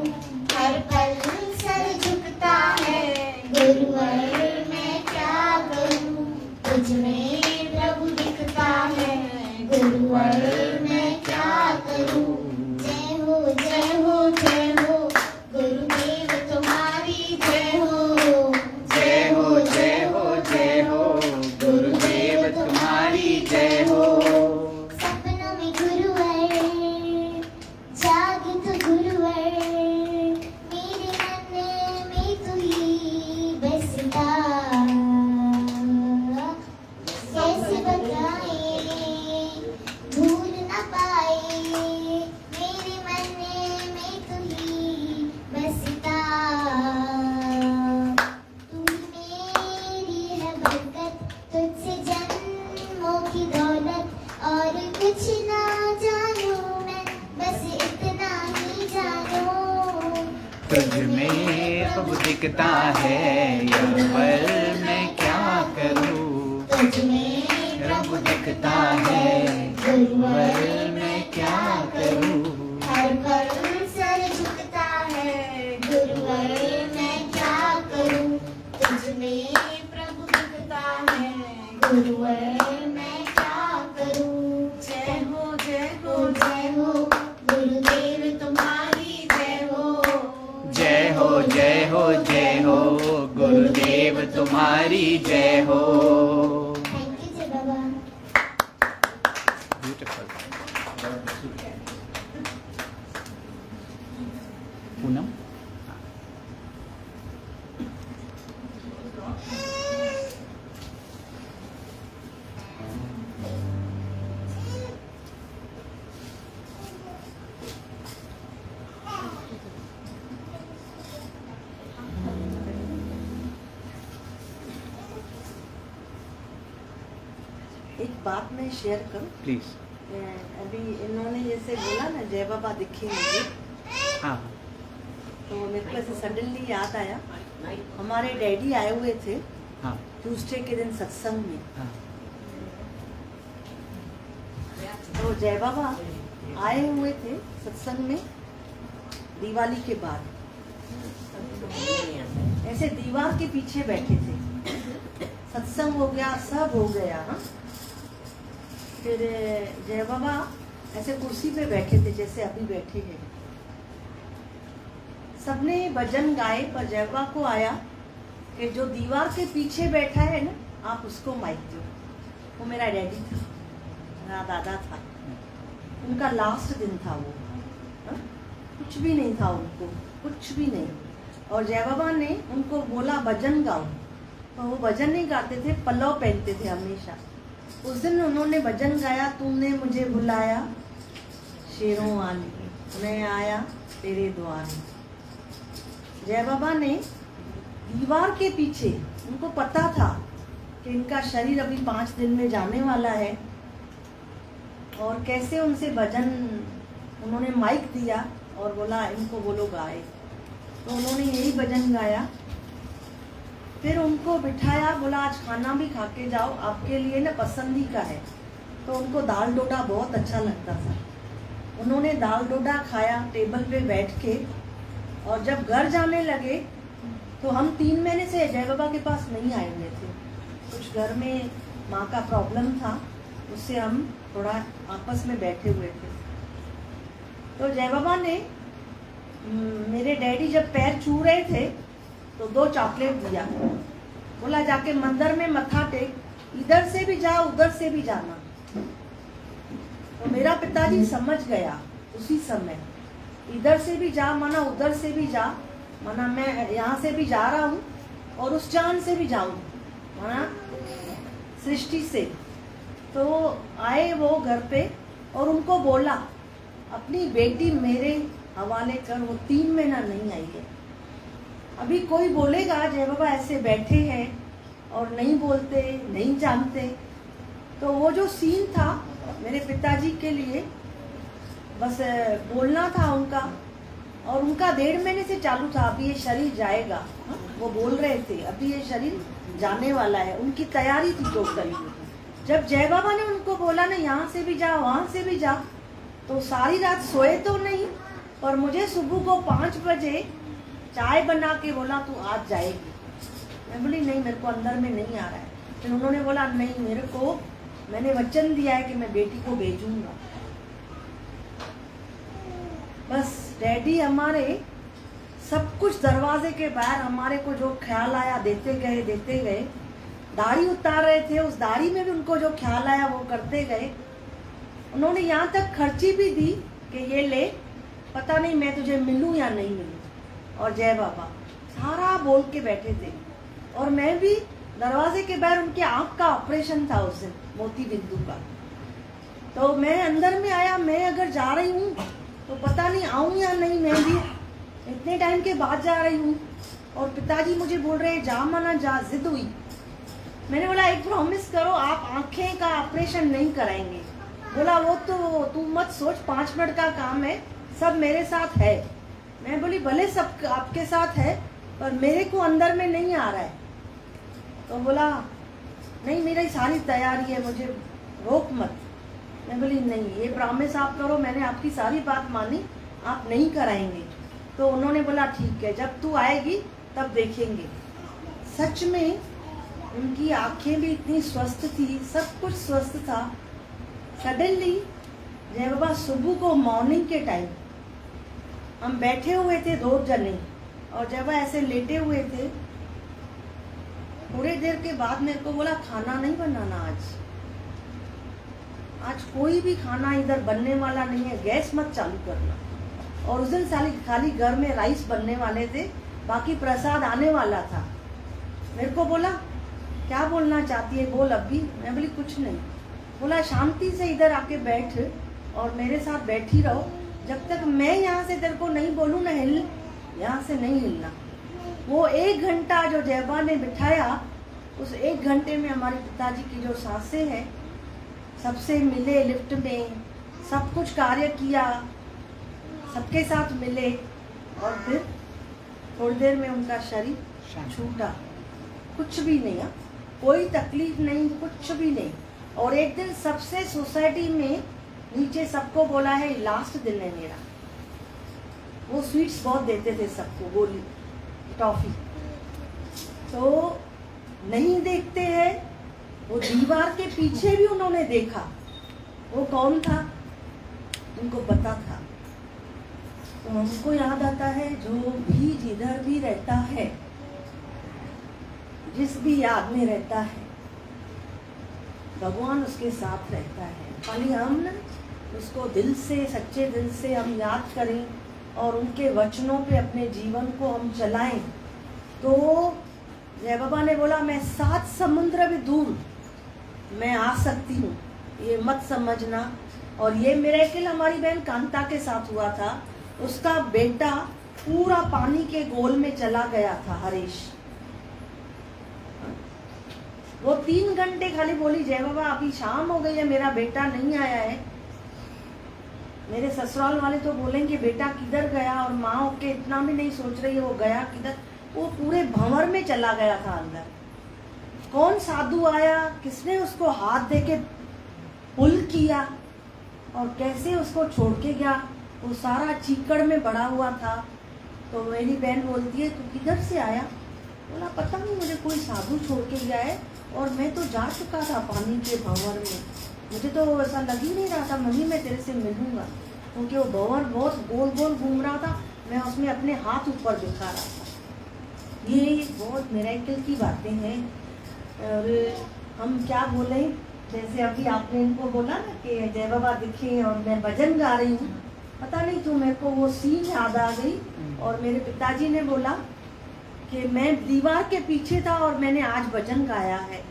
हर पल सर झुकता है, गुरुवर मैं क्या करूं, तुझ में प्रभु दिखता है, गुरुवर मैं क्या करूं. जय हो गुरुदेव तुम्हारी जय हो, जय हो जय हो जय हो, गुरुदेव तुम्हारी जय हो. सपने तुझ में प्रभु दिखता है, यावर मैं क्या करूं। तुझ में प्रभु दिखता है, यावर मैं क्या करूं। हर पल सर झुकता है, गुरुवर मैं क्या करूं। तुझ में प्रभु दिखता है, गुरुवर मैं क्या करूं। जय हो जय हो जय हो, गुरुदेव तुम्हारी जय हो। जय हो जय हो जय हो, गुरुदेव तुम्हारी जय हो। थैंक यू जय बाबा। पूनम एक बात मैं शेयर करूं। प्लीज। अभी इन्होंने जैसे बोला ना जय बाबा दिखे मुझे, हाँ तो मेरे को ऐसे सडनली याद आया, हमारे डैडी आए हुए थे हाँ ट्यूसडे के दिन सत्संग में। हाँ तो जय बाबा आए हुए थे सत्संग में दिवाली के बाद, ऐसे दीवार के पीछे बैठे थे। सत्संग हो गया, सब हो गया। हाँ, फिर जय बाबा ऐसे कुर्सी पे बैठे थे जैसे अभी बैठे हैं। सबने भजन गाए, पर जय बाबा को आया कि जो दीवार के पीछे बैठा है ना, आप उसको माइक दो। वो मेरा डैडी था, मेरा दादा था, उनका लास्ट दिन था वो। हाँ? कुछ भी नहीं था उनको, कुछ भी नहीं। और जय बाबा ने उनको बोला भजन गाओ, तो वो भजन नहीं गाते थे, पल्लव पहनते थे हमेशा। उस दिन उन्होंने भजन गाया, तूने मुझे बुलाया शेरों वाली, मैं आया तेरे द्वार। जय बाबा ने दीवार के पीछे, उनको पता था कि इनका शरीर अभी 5 दिन में जाने वाला है, और कैसे उनसे भजन उन्होंने माइक दिया और बोला इनको बोलो गाए। तो उन्होंने यही भजन गाया। फिर उनको बिठाया, बोला आज खाना भी खा के जाओ, आपके लिए ना पसंदी का है। तो उनको दाल डोडा बहुत अच्छा लगता था। उन्होंने दाल डोडा खाया टेबल पे बैठ के, और जब घर जाने लगे तो हम 3 महीने से जय बाबा के पास नहीं आए हुए थे। कुछ घर में माँ का प्रॉब्लम था, उससे हम थोड़ा आपस में बैठे हुए थे। तो जय बाबा ने मेरे डैडी जब पैर छू रहे थे तो 2 चॉकलेट दिया, बोला जाके मंदिर में मत्था टेक, इधर से भी जा उधर से भी जाना। तो मेरा पिताजी समझ गया उसी समय, इधर से भी जा माना उधर से भी जा, माना मैं यहाँ से भी जा रहा हूँ और उस जान से भी जाऊँ, माना सृष्टि से। तो आए वो घर पे और उनको बोला अपनी बेटी मेरे हवाले कर, वो 3 महीना नहीं आई है। अभी कोई बोलेगा जय बाबा ऐसे बैठे हैं और नहीं बोलते, नहीं जानते, तो वो जो सीन था मेरे पिताजी के लिए बस बोलना था उनका, और उनका 1.5 महीने से चालू था, अभी ये शरीर जाएगा। वो बोल रहे थे अभी ये शरीर जाने वाला है, उनकी तैयारी थी टोटल। जब जय बाबा ने उनको बोला ना यहाँ से भी जा वहाँ से भी जा, तो सारी रात सोए तो नहीं, पर मुझे सुबह को 5 बजे चाय बना के बोला तू आज जाएगी। मैं बोली नहीं, मेरे को अंदर में नहीं आ रहा है। फिर उन्होंने बोला नहीं, मेरे को मैंने वचन दिया है कि मैं बेटी को भेजूंगा। बस डैडी हमारे सब कुछ दरवाजे के बाहर हमारे को जो ख्याल आया देते गए। दाढ़ी उतार रहे थे, उस दाढ़ी में भी उनको जो ख्याल आया वो करते गए। उन्होंने यहाँ तक खर्ची भी दी कि ये ले, पता नहीं मैं तुझे मिलूं या नहीं मिलूं। और जय बाबा सारा बोल के बैठे थे, और मैं भी दरवाजे के बाहर, उनके आँख का ऑपरेशन था उस दिन, मोती बिंदु का। तो मैं अंदर में आया, मैं अगर जा रही हूँ तो पता नहीं आऊँ या नहीं, मैं भी इतने टाइम के बाद जा रही हूँ। और पिताजी मुझे बोल रहे जा माना जा, जिद हुई। मैंने बोला एक प्रॉमिस करो, आप आंखें का ऑपरेशन नहीं कराएंगे। बोला वो तो तू मत सोच, 5 मिनट का काम है, सब मेरे साथ है। मैं बोली भले सब आपके साथ है पर मेरे को अंदर में नहीं आ रहा है। तो बोला नहीं मेरी सारी तैयारी है, मुझे रोक मत। मैं बोली नहीं, ये प्रॉमिस आप करो, मैंने आपकी सारी बात मानी, आप नहीं कराएंगे। तो उन्होंने बोला ठीक है, जब तू आएगी तब देखेंगे। सच में उनकी आंखें भी इतनी स्वस्थ थी, सब कुछ स्वस्थ था। सडनली जय बाबा सुबह को मॉर्निंग के टाइम हम बैठे हुए थे 2 जने, और जब ऐसे लेटे हुए थे, थोड़ी देर के बाद मेरे को बोला खाना नहीं बनाना आज कोई भी खाना इधर बनने वाला नहीं है, गैस मत चालू करना। और उस दिन खाली घर में राइस बनने वाले थे, बाकी प्रसाद आने वाला था। मेरे को बोला क्या बोलना चाहती है बोल अभी। मैं बोली कुछ नहीं। बोला शांति से इधर आके बैठ और मेरे साथ बैठी रहो, जब तक मैं यहाँ से तेरे को नहीं बोलूँ ना हिल, यहाँ से नहीं हिलना। वो 1 घंटा जो जयबा ने बिठाया, उस 1 घंटे में हमारे पिताजी की जो सांसें हैं, सबसे मिले लिफ्ट में, सब कुछ कार्य किया, सबके साथ मिले, और फिर थोड़ी देर में उनका शरीर छूटा। कुछ भी नहीं, कोई तकलीफ नहीं, कुछ भी नहीं। और एक दिन सबसे सोसाइटी में नीचे सबको बोला है लास्ट दिन है मेरा। वो स्वीट्स बहुत देते थे सबको, गोली टॉफी। तो नहीं देखते हैं, वो दीवार के पीछे भी उन्होंने देखा। वो कौन था उनको पता था। तो हमको याद आता है, जो भी जिधर भी रहता है, जिस भी याद में रहता है, भगवान उसके साथ रहता है। खाली हम ना उसको दिल से, सच्चे दिल से हम याद करें और उनके वचनों पे अपने जीवन को हम चलाएं। तो जय बाबा ने बोला मैं 7 समुद्र भी दूर मैं आ सकती हूँ, ये मत समझना। और ये मिरेकल हमारी बहन कांता के साथ हुआ था। उसका बेटा पूरा पानी के गोल में चला गया था, हरीश। वो 3 घंटे खाली बोली जय बाबा अभी शाम हो गई है, मेरा बेटा नहीं आया है। मेरे ससुराल वाले तो बोलेंगे बेटा किधर गया, और माँ के इतना भी नहीं सोच रही है वो गया किधर। वो पूरे भंवर में चला गया था अंदर। कौन साधु आया, किसने उसको हाथ दे के पुल किया और कैसे उसको छोड़ के गया, वो सारा चीकड़ में बड़ा हुआ था। तो मेरी बहन बोलती है तू किधर से आया? बोला पता नहीं, मुझे कोई साधु छोड़ के गया है और मैं तो जा चुका था पानी के भंवर में। मुझे तो ऐसा लग ही नहीं रहा था मम्मी मैं तेरे से मिलूंगा, क्योंकि वो भंवर बहुत गोल गोल घूम रहा था, मैं उसमें अपने हाथ ऊपर दिखा रहा था। ये बहुत मिरेकल की बातें हैं। और हम क्या बोले, जैसे अभी आपने इनको बोला ना कि जय बाबा दिखे और मैं भजन गा रही हूँ, पता नहीं क्यों मेरे को वो सीन याद आ गई। और मेरे पिताजी ने बोला कि मैं दीवार के पीछे था और मैंने आज भजन गाया है,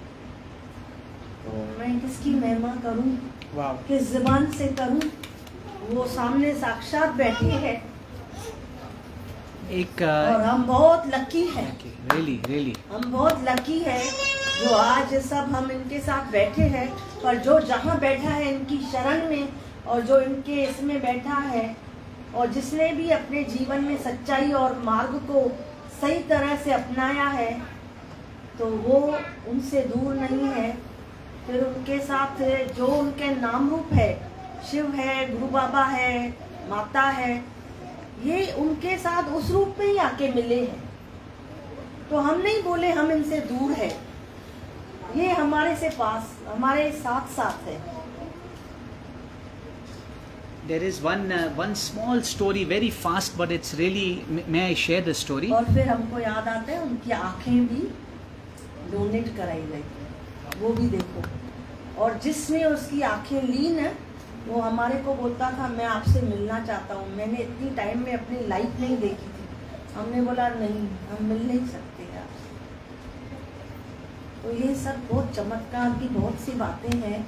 तो मैं किसकी महिमा करूं, किस जुबान से करूं। वो सामने साक्षात बैठे हैं एक और हम बहुत लकी हैं। रियली हम बहुत लकी है जो आज सब हम इनके साथ बैठे हैं। पर जो जहाँ बैठा है इनकी शरण में, और जो इनके इसमें बैठा है, और जिसने भी अपने जीवन में सच्चाई और मार्ग को सही तरह से अपनाया है, तो वो उनसे दूर नहीं है। फिर उनके साथ जो उनके नाम रूप है, शिव है, गुरु बाबा है, माता है, ये उनके साथ उस रूप में ही आके मिले हैं। तो हम नहीं बोले हम इनसे दूर है, ये हमारे से पास, हमारे साथ साथ है। There is one small story, very fast, but it's really. May I share the story? और फिर हमको याद आता है उनकी आंखें भी डोनेट कराई गई, वो भी देखो। और जिसने उसकी आंखें ली ना, वो हमारे को बोलता था मैं आपसे मिलना चाहता हूँ, मैंने इतनी टाइम में अपनी लाइफ नहीं देखी थी। हमने बोला नहीं, हम मिल नहीं सकते आपसे। तो ये सब बहुत चमत्कार की बहुत सी बातें हैं।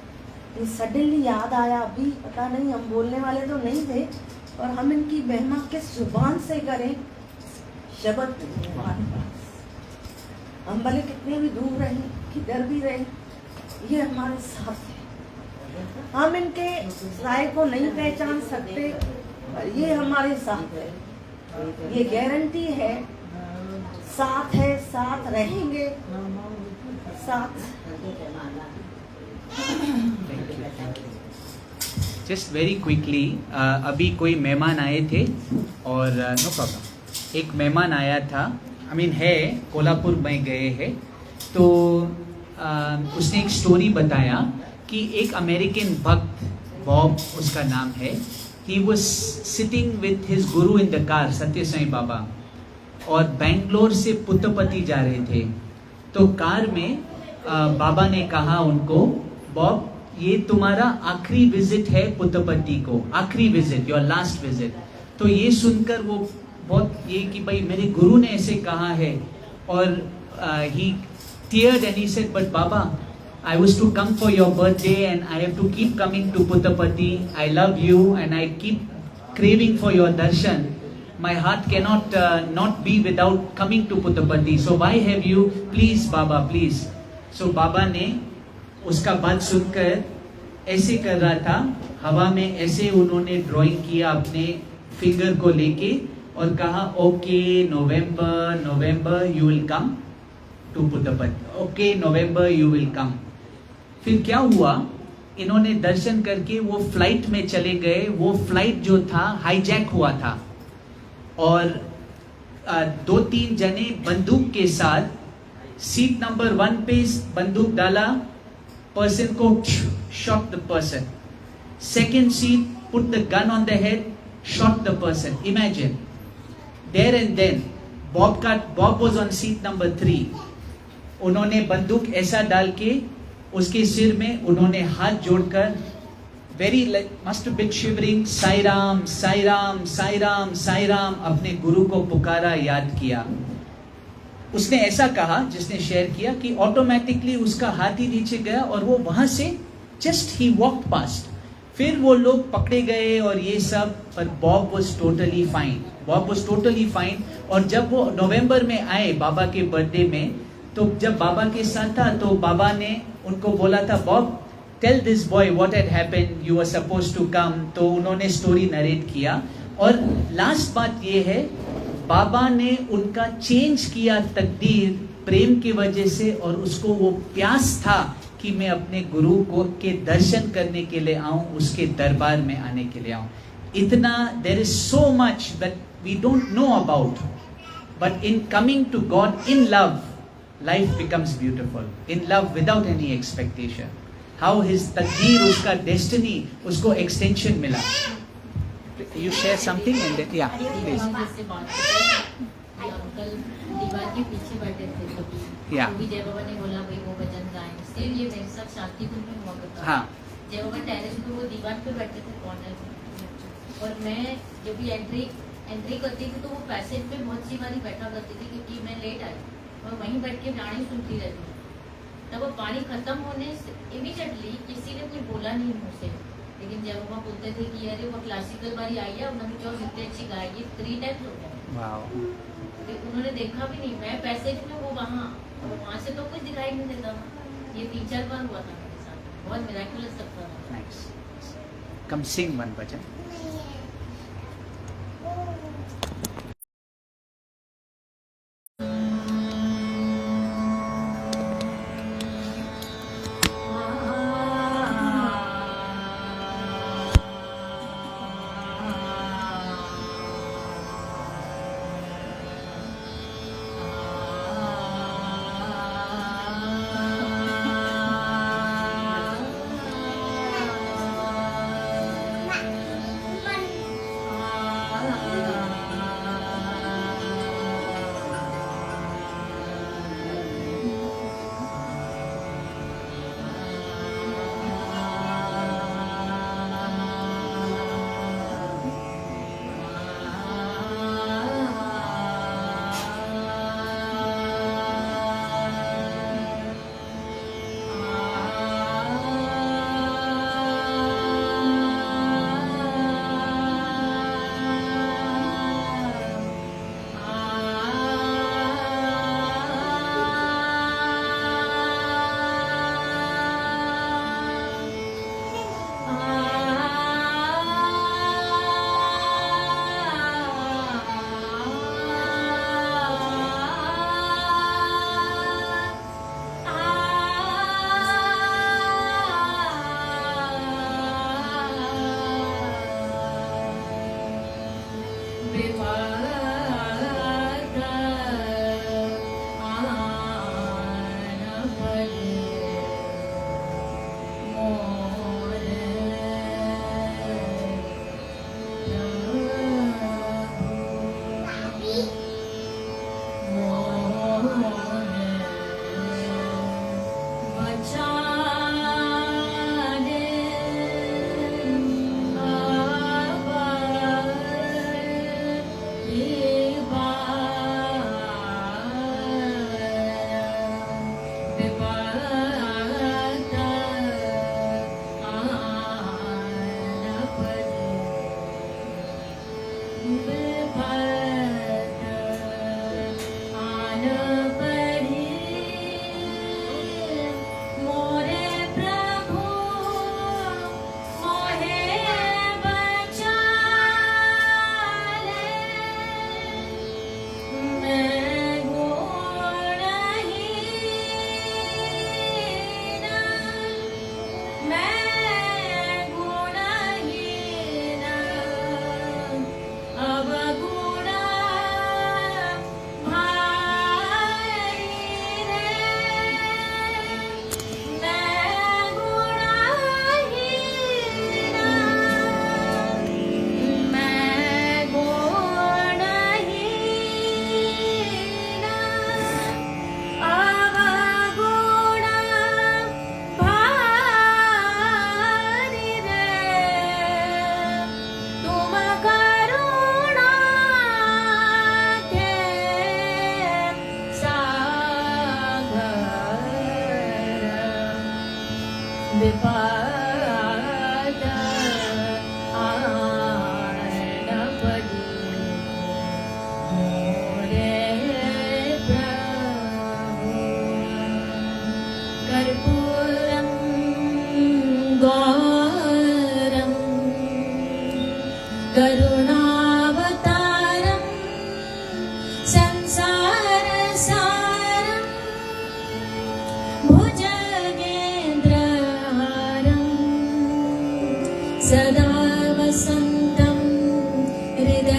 ये सडनली याद आया, अभी पता नहीं, हम बोलने वाले तो नहीं थे, और हम इनकी महिमा किस जुबान से करें। शब्द नहीं हमारे पास। हम भले कितने भी दूर रहें, किधर भी रहें, ये हमारे साथ है। हम इनके साए को नहीं पहचान सकते, पर ये हमारे साथ है। ये गारंटी है, साथ है, साथ रहेंगे, साथ। जस्ट वेरी क्विकली, अभी कोई मेहमान आए थे और नो प्रॉब्लम, एक मेहमान आया था, आई मीन है कोल्हापुर में गए हैं, तो उसने एक स्टोरी बताया कि एक अमेरिकन भक्त, बॉब उसका नाम है, he was sitting with his Guru in the car, सत्य साई बाबा, और बेंगलोर से पुत्तपति जा रहे थे। तो कार में बाबा ने कहा उनको, बॉब ये तुम्हारा आखिरी विजिट है पुत्तपति को, आखिरी विजिट, योर लास्ट विजिट। तो ये सुनकर वो बहुत ये कि भाई मेरे गुरु ने ऐसे कहा है, और ही teared and he said, but Baba, I was to come for your birthday and I have to keep coming to Puttapati. I love you and I keep craving for your darshan. My heart cannot not be without coming to Puttapati. So why have you, please Baba, please. So Baba ने उसका बात सुनकर ऐसे कर रहा था, हवा में ऐसे उन्होंने ड्राइंग किया अपने फिंगर को लेके और कहा, okay November November you will come to Puttaparthi, okay November you will come. फिर क्या हुआ, इन्होंने दर्शन करके वो फ्लाइट में चले गए। वो फ्लाइट जो था हाईजैक हुआ था और 2-3 जने बंदूक के साथ सीट नंबर 1 पे बंदूक डाला, पर्सन को shot the person, second seat put the gun on the head, shot the person. Imagine there and then Bob was on seat number 3। उन्होंने बंदूक ऐसा डाल के उसके सिर में उन्होंने हाथ जोड़कर very must bit shivering, Sai Ram Sai Ram Sai Ram Sai Ram, अपने गुरु को पुकारा, याद किया। उसने ऐसा कहा, जिसने शेयर किया, कि ऑटोमेटिकली उसका हाथ ही नीचे गया और वो वहां से जस्ट ही वॉक्ड पास्ट। फिर वो लोग पकड़े गए और ये सब, पर Bob was totally fine, Bob was totally fine. और जब वो नवंबर में आए बाबा के बर्थडे में, तो जब बाबा के साथ था तो बाबा ने उनको बोला था, Bob tell this boy what had happened, you were supposed to come. तो उन्होंने स्टोरी नरेट किया। और लास्ट बात ये है, बाबा ने उनका चेंज किया तकदीर प्रेम की वजह से, और उसको वो प्यास था कि मैं अपने गुरु को के दर्शन करने के लिए आऊं, उसके दरबार में आने के लिए आऊं। इतना, there is so much that we don't know about, but in coming to God in love, life becomes beautiful. In love without any expectation. How his taqdeer, उसका destiny, उसको extension मिला। You share something and then yeah, please. Uncle दीवार के पीछे बैठे थे कभी, Yeah. तो भी जय बाबा ने बोला भाई वो भजन गाएं। सेम ये मेरे साथ शांति कुंज में हुआ करता। हाँ। जय बाबा टेरेस पे वो दीवार पे बैठे थे कॉर्नर में, और मैं जब भी एंट्री करती थी तो वो पैसेज पे बहुत सी बारी बैठा करती थी, क्योंकि मैं लेट आई और वहीं बैठ के गाने सुनती रहती हूँ। तब वो पानी खत्म होने से इमीडिएटली किसी ने कुछ बोला नहीं मुझसे, लेकिन जब वो बोलते थे कि अरे वो क्लासिकल बारी आई है, उन्होंने जो इतनी अच्छी गाएगी, 3 टाइम्स हो गया। Wow. उन्होंने देखा भी नहीं, मैं पैसेज में, वो वहाँ से तो कुछ दिखाई नहीं देता था। ये 3-4 बार हुआ था मेरे साथ, बहुत मिराकुलस लगता था। Nice. Come sing one bhajan. संसारसारं भुजगेन्द्रहारं सदा वसन्तं हृदयारविन्दे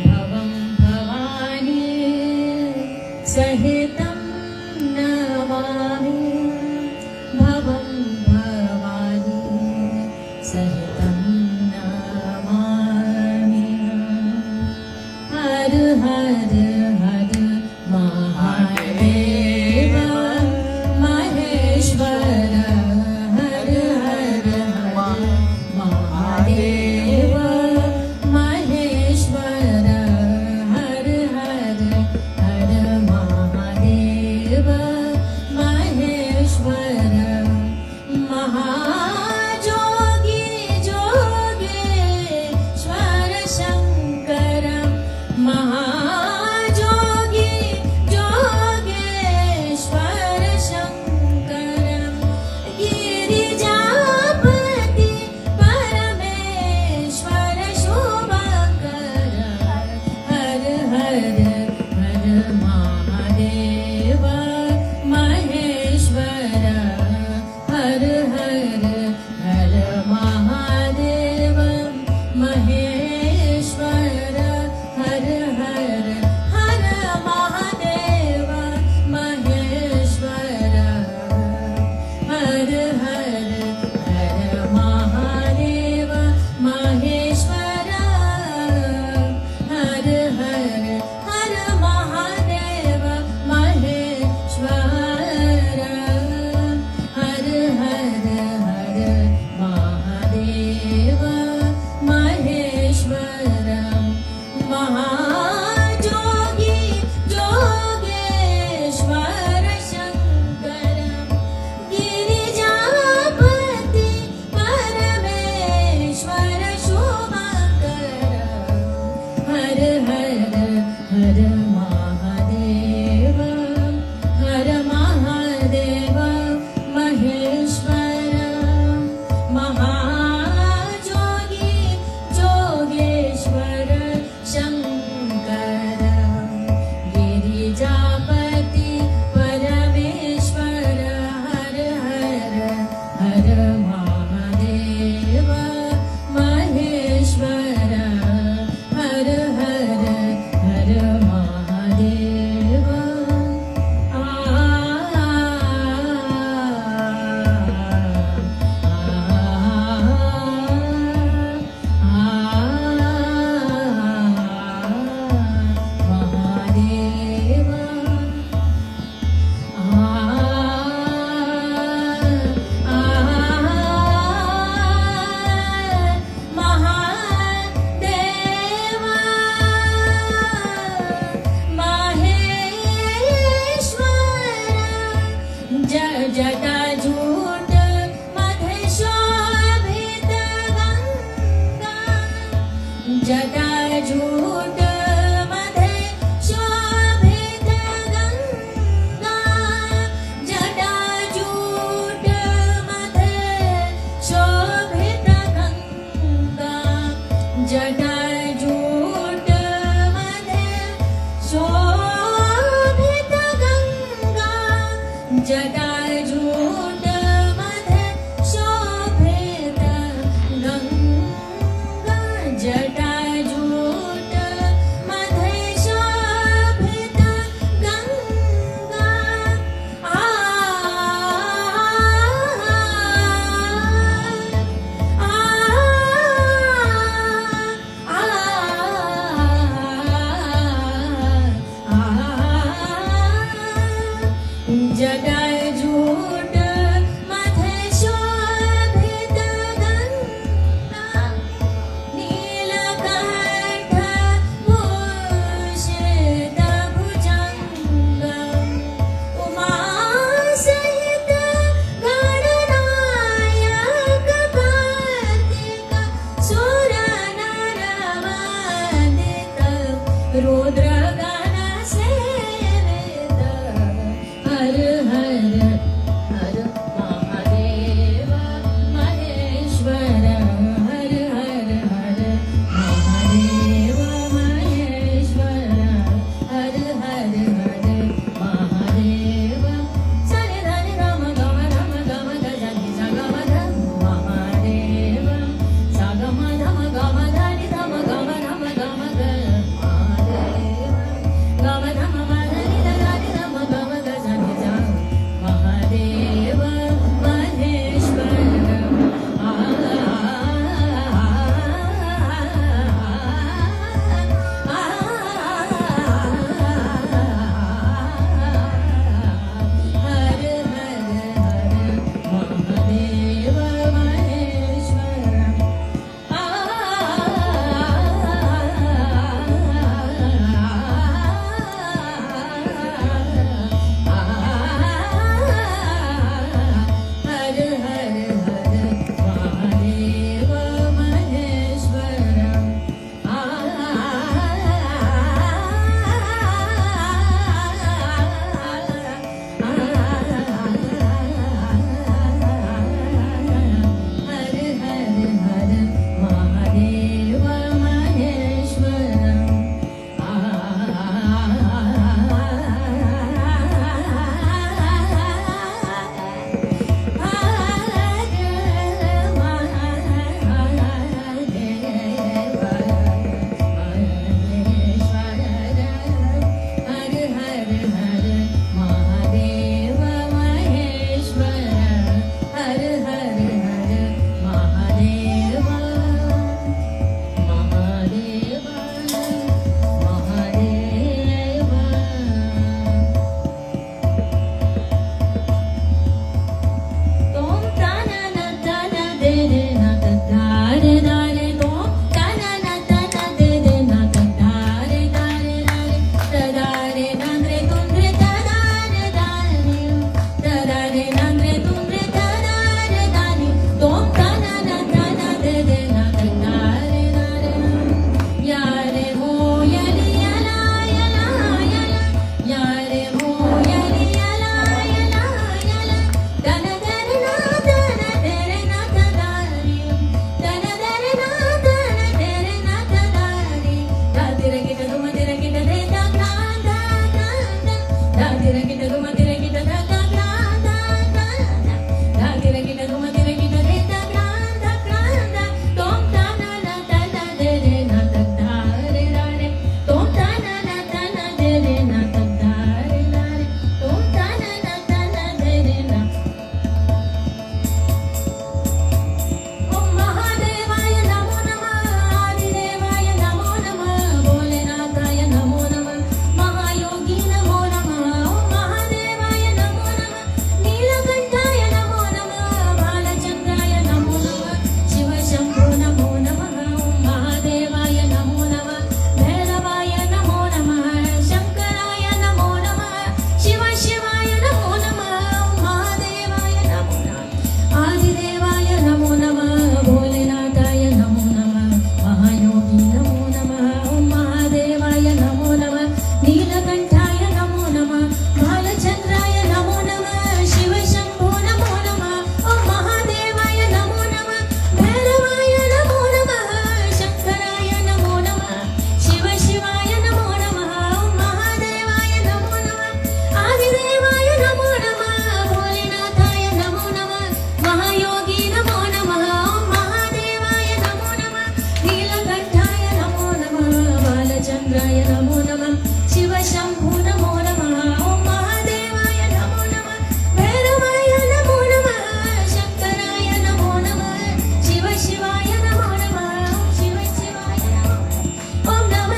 भवं भवानी सहितं नमामि भवं भवानी सहितं नमामि हर हर हर महादेव महेश्वर हर हर हर महादेव महेश्वर हर हर हर महादेव महेश्वर महाजोगी जोगेश्वर शंकर महाजोगी जोगेश्वर शंकर गिरिजापति परमेश्वर शुभंकर हर हर हर महादेव महेश्वर हर हर हर महादेव महेश्वर हर हर हर महादेव महेश्वर हर हर हर महादेव महेश्वर हर हर हर महादेव महेश्वर हर हर हर महादेव महेश्वर महाजोगी जोगेश्वर शंकर गिरिजापति परमेश्वर शुभंकर हर हर हर महादेव महेश्वर महाजोगी जोगेश्वर शंकर गिरिजापति परमेश्वर हर हर हर महादेव महेश्वर हर हर हर महादेव जटाजूट मध्ये शोभित गंगा जटाजूट मध्ये शोभित गंगा जटाजूट मध्ये शोभित गंगा जटाजूट मध्ये शोभित गंगा जटाजूट मध्ये शोभित गंगा जटाजूट मध्ये शोभित गंगा जटाजूट मध्ये शोभित गंगा नीलकंठ भूषित भुजंग उमासहित गणनायक कार्तिक सुरनरवंदित रुद्रगण सेवित हर हर हर महादेव महेश्वर हर हर हर महादेव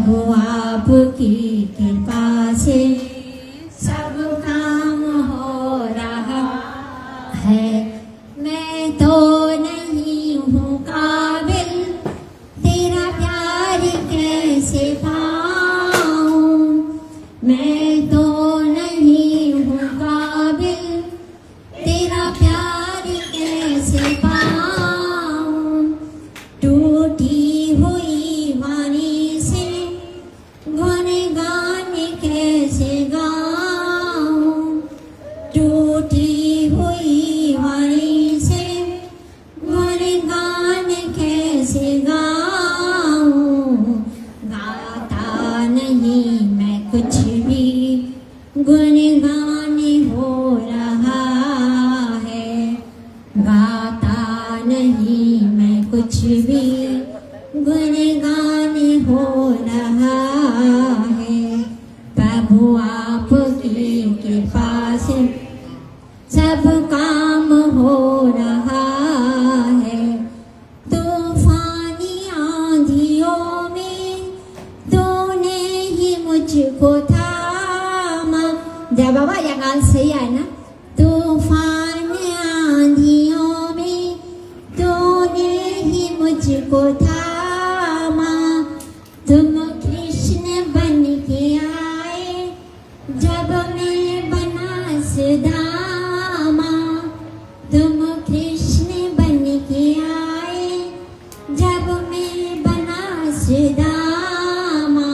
प्रभु आपकी कृपा से सब काम हो रहा है। मैं तो नहीं हूँ काबिल, तेरा प्यार कैसे पाऊँ। मैं तो नहीं हूँ काबिल, तेरा प्यार कैसे पाऊँ। टूटी हुई वाणी से गुण गान कैसे गाऊँ। टूटी हुई वाणी से गुण गान कैसे गाऊँ। गाता नहीं मैं कुछ भी, गुणगान हो रहा है। गाता नहीं मैं कुछ भी, गुणगान हो रहा है। प्रभु आपकी कृपा से सब काम हो रहा है। तूफानी आंधियों में तूने ही मुझको थामा। जय बाबा, यह गाल सही है ना। तूफान आंधियों में तूने ही मुझको थामा। तुम कृष्ण बन के आए जब मैं बना सुदामा। तुम कृष्ण बन के आए जब मैं बना सुदामा।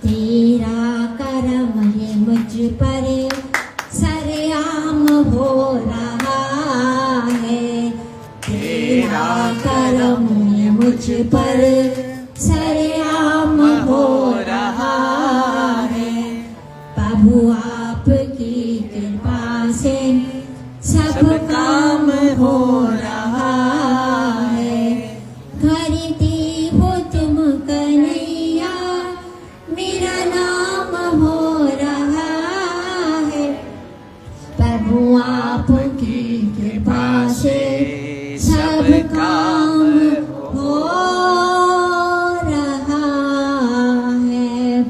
तेरा करम है मुझ पर सरेआम हो रहा है। तेरा करम है मुझ पर सरेआम हो रहा है। प्रभु आपकी कृपा से सब काम हो रहा है। करती हो तुम कन्हैया, मेरा नाम हो रहा है। प्रभु आपकी कृपा से सब काम हो रहा है।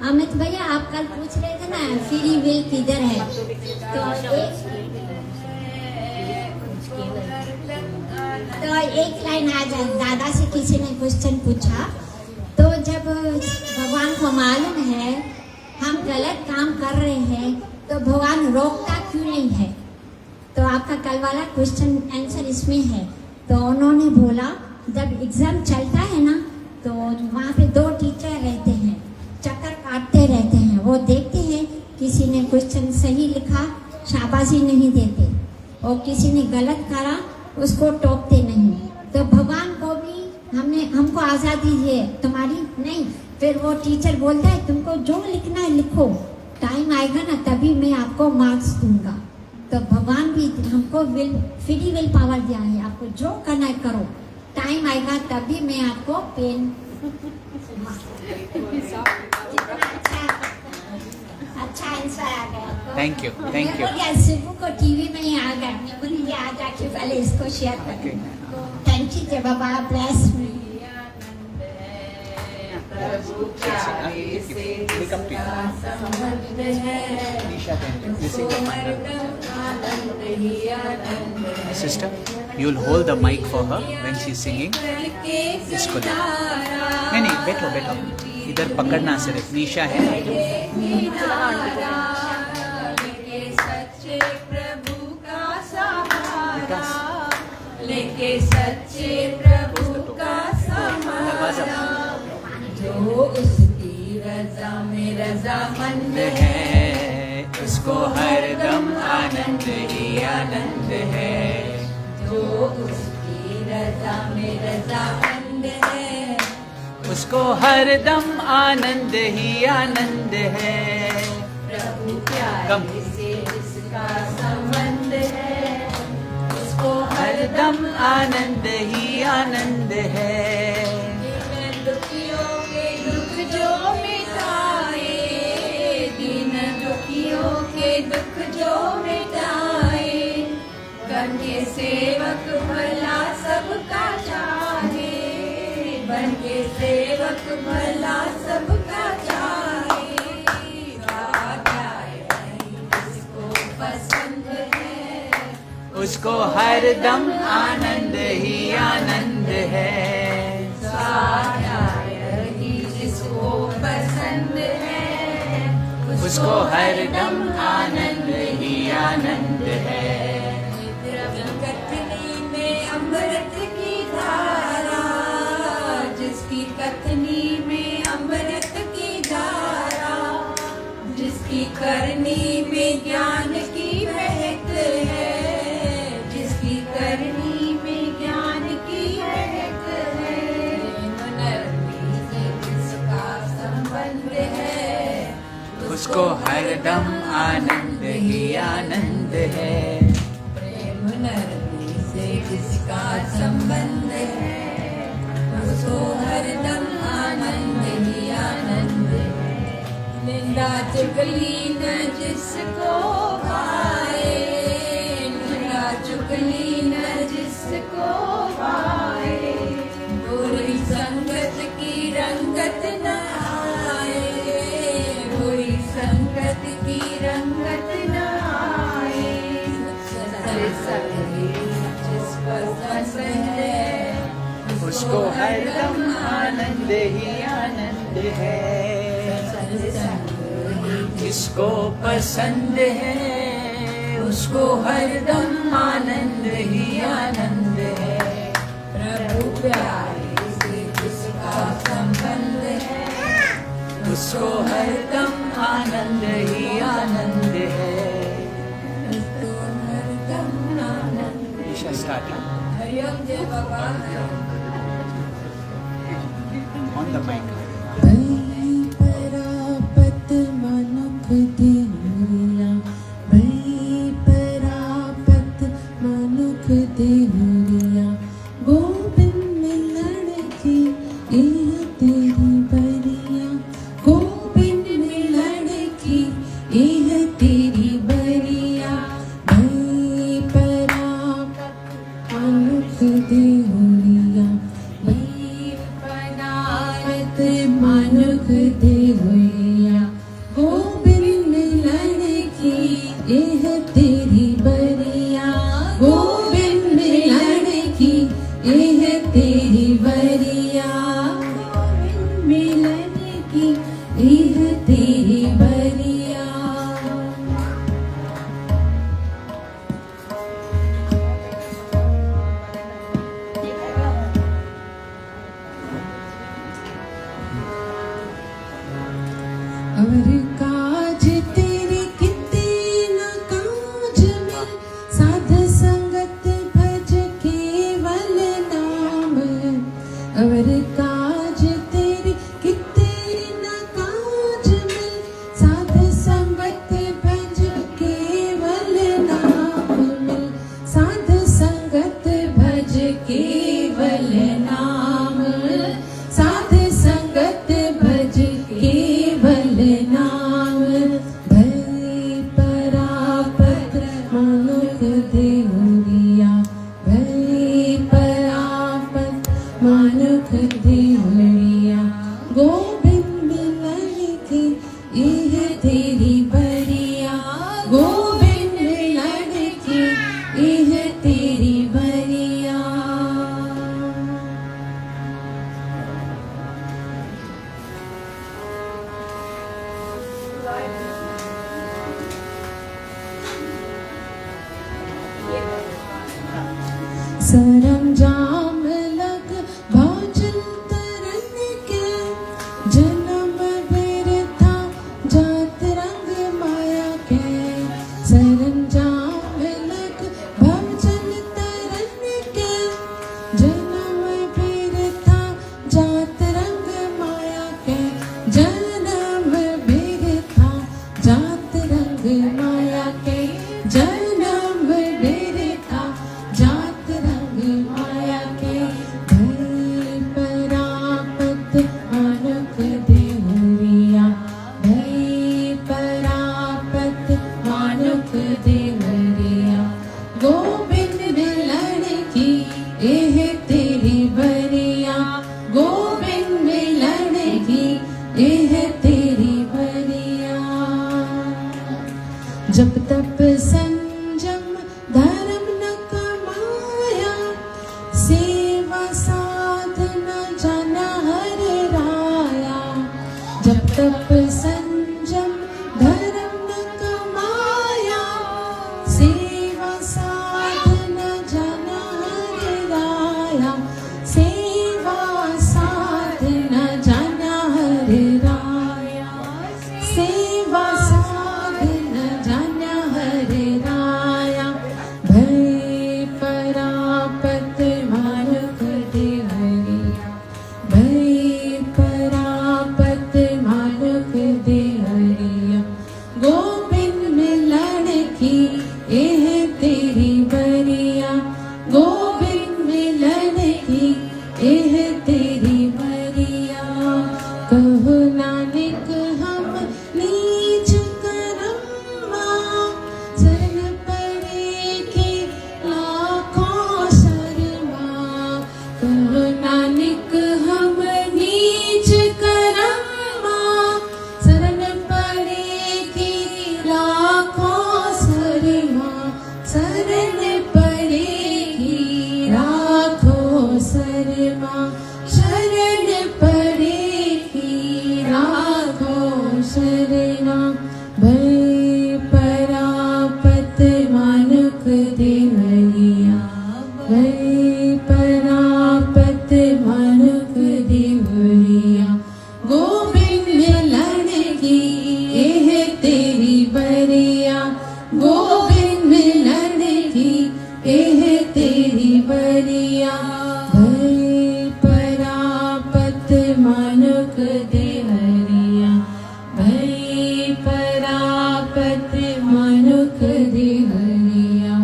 अमित भैया, आप कल पूछ रहे थे ना फ्री विल किधर है, तो एक लाइन आ जाए। दादा से किसी ने क्वेश्चन पूछा, तो जब भगवान को मालूम है हम गलत काम कर रहे हैं तो भगवान रोकता क्यों नहीं है। तो आपका कल वाला क्वेश्चन आंसर इसमें है। तो उन्होंने बोला जब एग्जाम चलता है ना तो वहाँ पे 2 टीचर रहते हैं, चक्कर काटते रहते हैं। वो देखते हैं किसी ने क्वेश्चन सही लिखा शाबाशी नहीं देते, और किसी ने गलत करा उसको टोकते नहीं। तो भगवान को भी हमको आज़ादी है तुम्हारी नहीं। फिर वो टीचर बोलता है तुमको जो लिखना है लिखो, टाइम आएगा ना तभी मैं आपको मार्क्स दूंगा। तो भगवान भी हमको फ्री विल पावर दिया है, आपको जो करना है करो, टाइम आएगा तभी मैं आपको पेन। अच्छा आंसर आ गया। Thank you, thank you. Shivu को टीवी में ही आ गया, मैं बोली ये आ जाके पहले इसको शेयर करें। थैंक यू जय बाबा, bless me. Sister, you'll hold the mic for her when she's singing. इसको ले। नहीं, बैठो बैठो, इधर पकड़ना सिर्फ। निशा है। लेके सच्चे प्रभु का सहारा, जो उसकी रजा में रजामंद है, उसको हरदम आनंद ही आनंद है। जो उसकी रजा में रजामंद है, उसको हरदम आनंद ही आनंद है। प्रभु प्यारे से जिसका संबंध है, उसको हरदम आनंद ही आनंद है। दुखियों के दुख जो मिटाए, दीन दुखियों के दुख जो मिटाए, बन के सेवक भला सबका चाहे, बन के सेवक भला हरदम आनंद ही आनंद है। सारा यही जिसको पसंद है, उसको हरदम आनंद ही आनंद है। कथनी में अमृत की धारा, जिसकी कथनी में अमृत की धारा, जिसकी करनी में ज्ञान की महक है, जिसकी करनी में ज्ञान की महक है। नरमी से जिसका संबंध है, उसको हरदम आनंद ही आनंद है। प्रेम नरमी से जिसका संबंध है, उसको हरदम आनंद ही आनंद है। निंदा चुगली न जिसको भाए, निंदा चुगली न जिसको भाए, बुरी संगत की रंगत न आए, बुरी संगत की रंगत न आए। सत्संग जिसको पसंद है, उसको हरदम आनंद ही आनंद है। जिसको पसंद है, उसको हरदम आनंद ही आनंद है। प्रभु प्यारे से जिसका संबंध है, उसको हरदम आनंद ही आनंद है। उसको हरदम आनंद। ईशा स्टार्ट हरिओम जय बाबा। On the mic. परापत मनुख देहुरिया, परापत मनुख देहुरिया, गोविंद मिलन की यह तेरी बरिया, गोविंद मिलन की यह तेरी बरिया। परापत मनुख देहुरिया, पदारत मनुख देहुरिया, गोविंद मिलन की यह तेरी बरिया, गोविंद मिलन की यह तेरी बरिया, गोविंद मिलन की यह तेरी बरिया। अवर काज तेरे किते न काज में, साध संगत भज केवल नाम। अवर काज तेरे किते न काज में, साध संगत भज केवल नाम। साध संगत भज केवल नाम, साध संगत भज केवल नाम। भय परापत मनुख देहुरिया, भय परापत मनुख देहुरिया, गोविंद मिलन की यह तेरी बरिया, गोविंद मिलन की यह तेरी बरिया। सरंजाम लग भोजन तरन के, जन्म बिरथा जात रंग माया के। सरंजाम लग भोजन तरन के, जन्म बिरथा जात रंग माया के। जन्म बिरथा जात रंग माया के, जन्म बिरथा जात रंग माया के। भय परापत मनुख देहुरिया, भय परापत मनुख देहुरिया, गोविंद मिलन की यह तेरी बरिया, गोविंद मिलन की यह तेरी बरिया। जब तप संजम धर्म न कमा तप संजम धर्म कमाया, सेवा साधन जन हरिराया, सेवा साधन जन हरिराया, सेवा साधन जन हरिराया। भय परापत मानुख देहरिया, भय परापत मानुख देहरिया। गोविंद मिलन की एह तेरी बरिया, गोविंद मिलन की एह तेरी बरिया। कहो नानक हम नीच करम्मा, चरण पड़े के लाखों शर्मा। कहो नानक हम नीच करम्मा, शरण पड़े के लाखों शर्मा। शरण पड़ेगी लाखों शर्मा, शरण पड़ेगी लाखों शर्मा। भय परापत मानुख देहरिया, भय परापत मानुख देहरिया। गोविंद मिलन की एह तेरी बरिया, गोविंद मिलन की एह तेरी बरिया। भय परापत मानुख देहरिया, भय परापत मानुख देहरिया।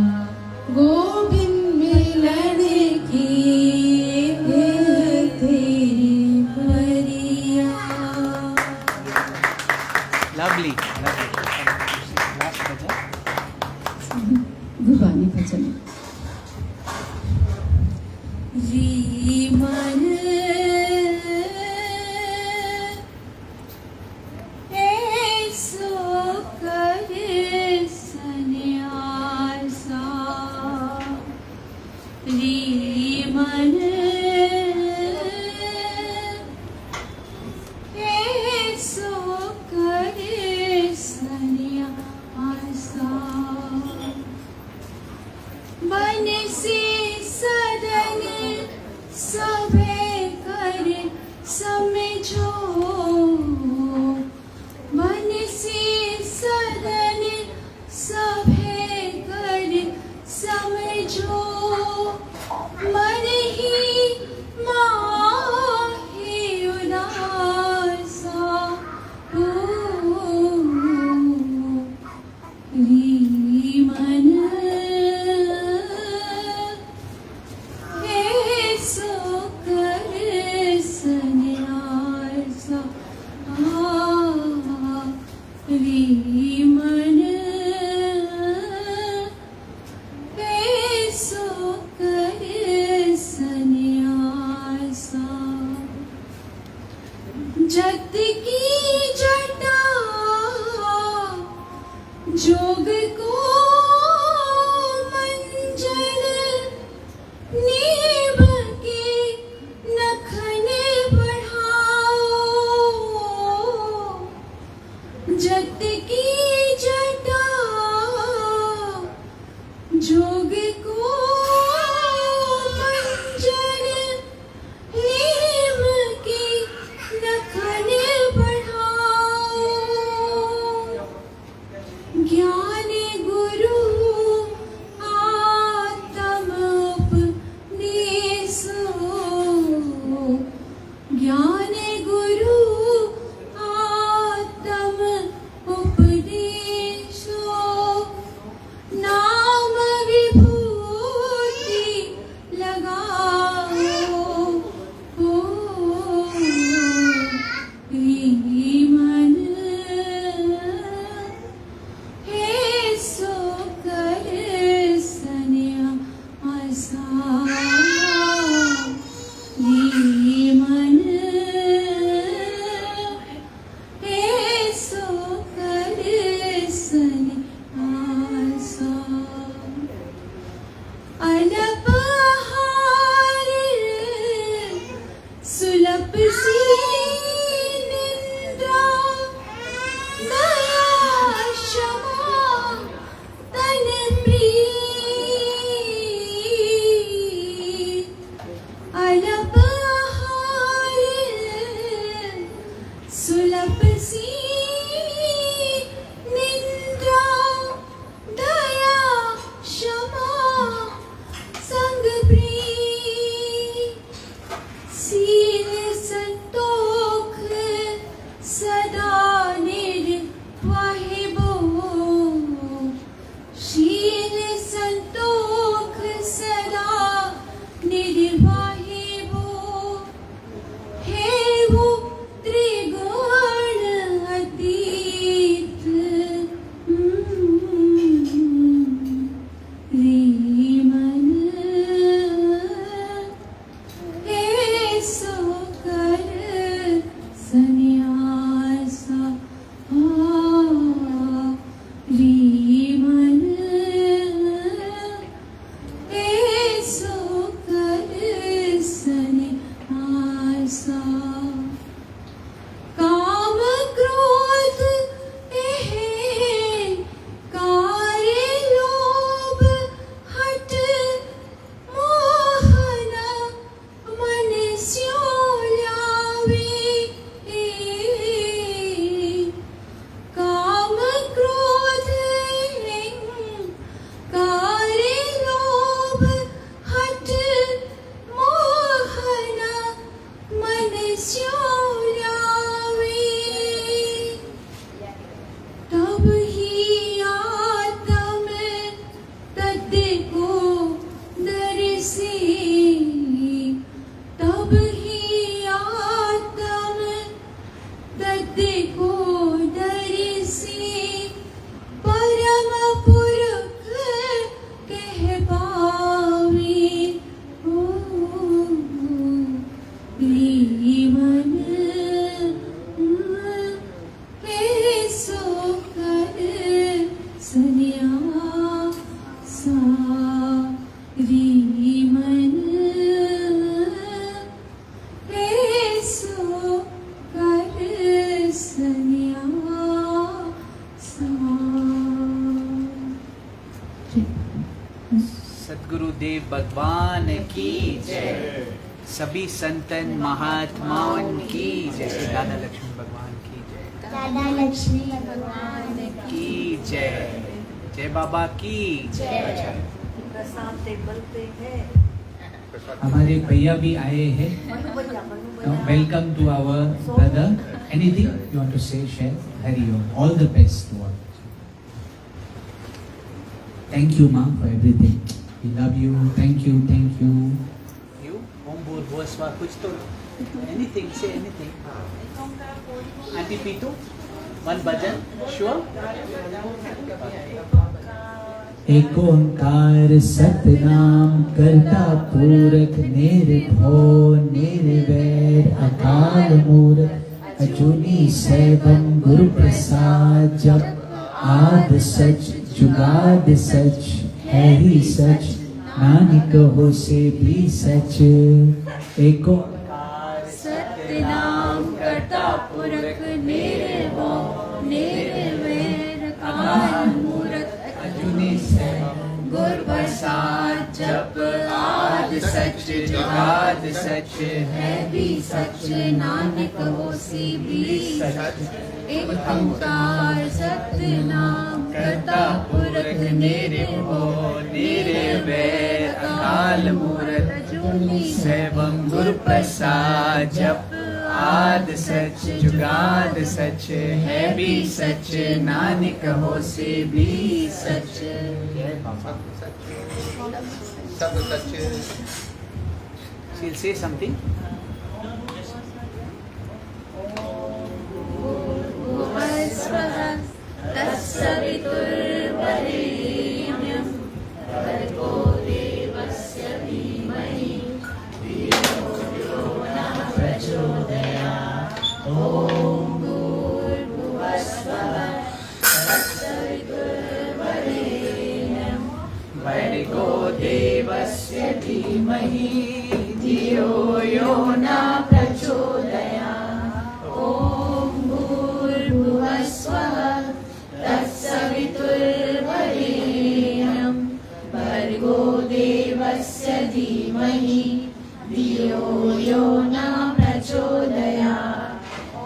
गोविंद मिलन की एह तेरी बरिया। लवली लास्ट भजन गुरबानी भजन। री मन ऐसो करे सन्यासा, री मन ऐसो करे सन्यासा। बनसी सदन सभे कर समझो, बनसी सदन सभे कर समझो। मन ही माहि उदासा, री मन ऐसो करे सन्यासा। री मन ऐसो करे सन्यासा। जत की जटा जोग को मंजन, नीब के नखन बढ़ाओ। जत की जटा जोग को मंजन, नीब के नखन बढ़ाओ। ज्ञान गुरु तापसी निंद्रा दया क्षमा संग प्रीत सील संतोख सदा निर्वाहिबो शील संतोख सदा निर्वाहिबो हे वो त्रिगुण अतीत रीमन हे सो कर सन्यासा रीमन हे सो कर सन्यासा काम क्रोध अहंकार लोभ हठ मोहन मन स्यो लावे काम क्रोध अहंकार लोभ हठ मोहन मन स्यो लावे तब ही आत्म तद को दर्शे तब ही आत्म तद को दर्शे परम पुरख कह पावे ओ रीमन हे सो कर सन्यासा रीमन हे सो कर सन्यासा। सद्गुरुदेव भगवान की जय, सभी संतन महात्माओं की जय, दादा लक्ष्मी भगवान की जय, दादा लक्ष्मी भगवान की जय, जय बाबा की जय। प्रसाद टेबल पे है। हमारे भैया भी आए हैं। मनु भैया welcome to our brother. Anything you want to say share? हरि ओम। All the best to all. Thank you माँ for everything. We love you. Thank you, thank you. You ओम भूर्भुवः स्वः, कुछ तो एनीथिंग, से एनीथिंग। आंटी पीतू one bhajan, sure. एक ओंकार सतनाम करता पूरक निर्भो निर्वैर अकाल मूरत अजूनी सैभम गुरु प्रसाद जप आद सच जुगाद सच है ही सच नानक हो से भी सच। एक ओंकार सतनाम करता पुरख निर्भो निर्वैर अकाल मूरत अजूनी सैभम गुरु प्रसाद जप आद सच जुगाद सच है भी सच नानक होसी भी सच। एक ओंकार सतनाम करता पुरख निर्भो निर्वैर अकाल मूरत अजूनी सैभम गुरु प्रसाद जप आद सच जुगाद सच है भी सच नानक हो से भी सच। She'll say something. तत्सवितुर्वरेण्यं भर्गो देवस्य धीमहि धियो यो नः प्रचोदयात्। ॐ भूर्भुवस्सुवः तत्सवितुर्वरेण्यं भर्गो देवस्य धीमहि धियो यो नः प्रचोदयात्। ॐ भूर्भुवस्सुवः तत्सवितुर्वरेण्यं भर्गो देवस्य धीमहि धियो यो नः प्रचोदयात्। ॐ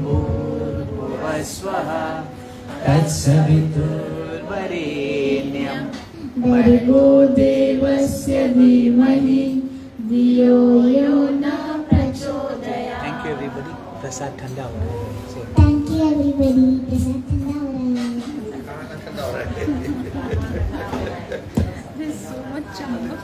भूर्भुवस्सुवः स्वहा तत्सवितुर्वरेण्यं भर्गो देवस्य धीमहि धियो यो न प्रचोदयात्। Thank you everybody. प्रसाद ठंडा हो रहा है। Thank you everybody. प्रसाद ठंडा हो रहा है। There's so much chunk of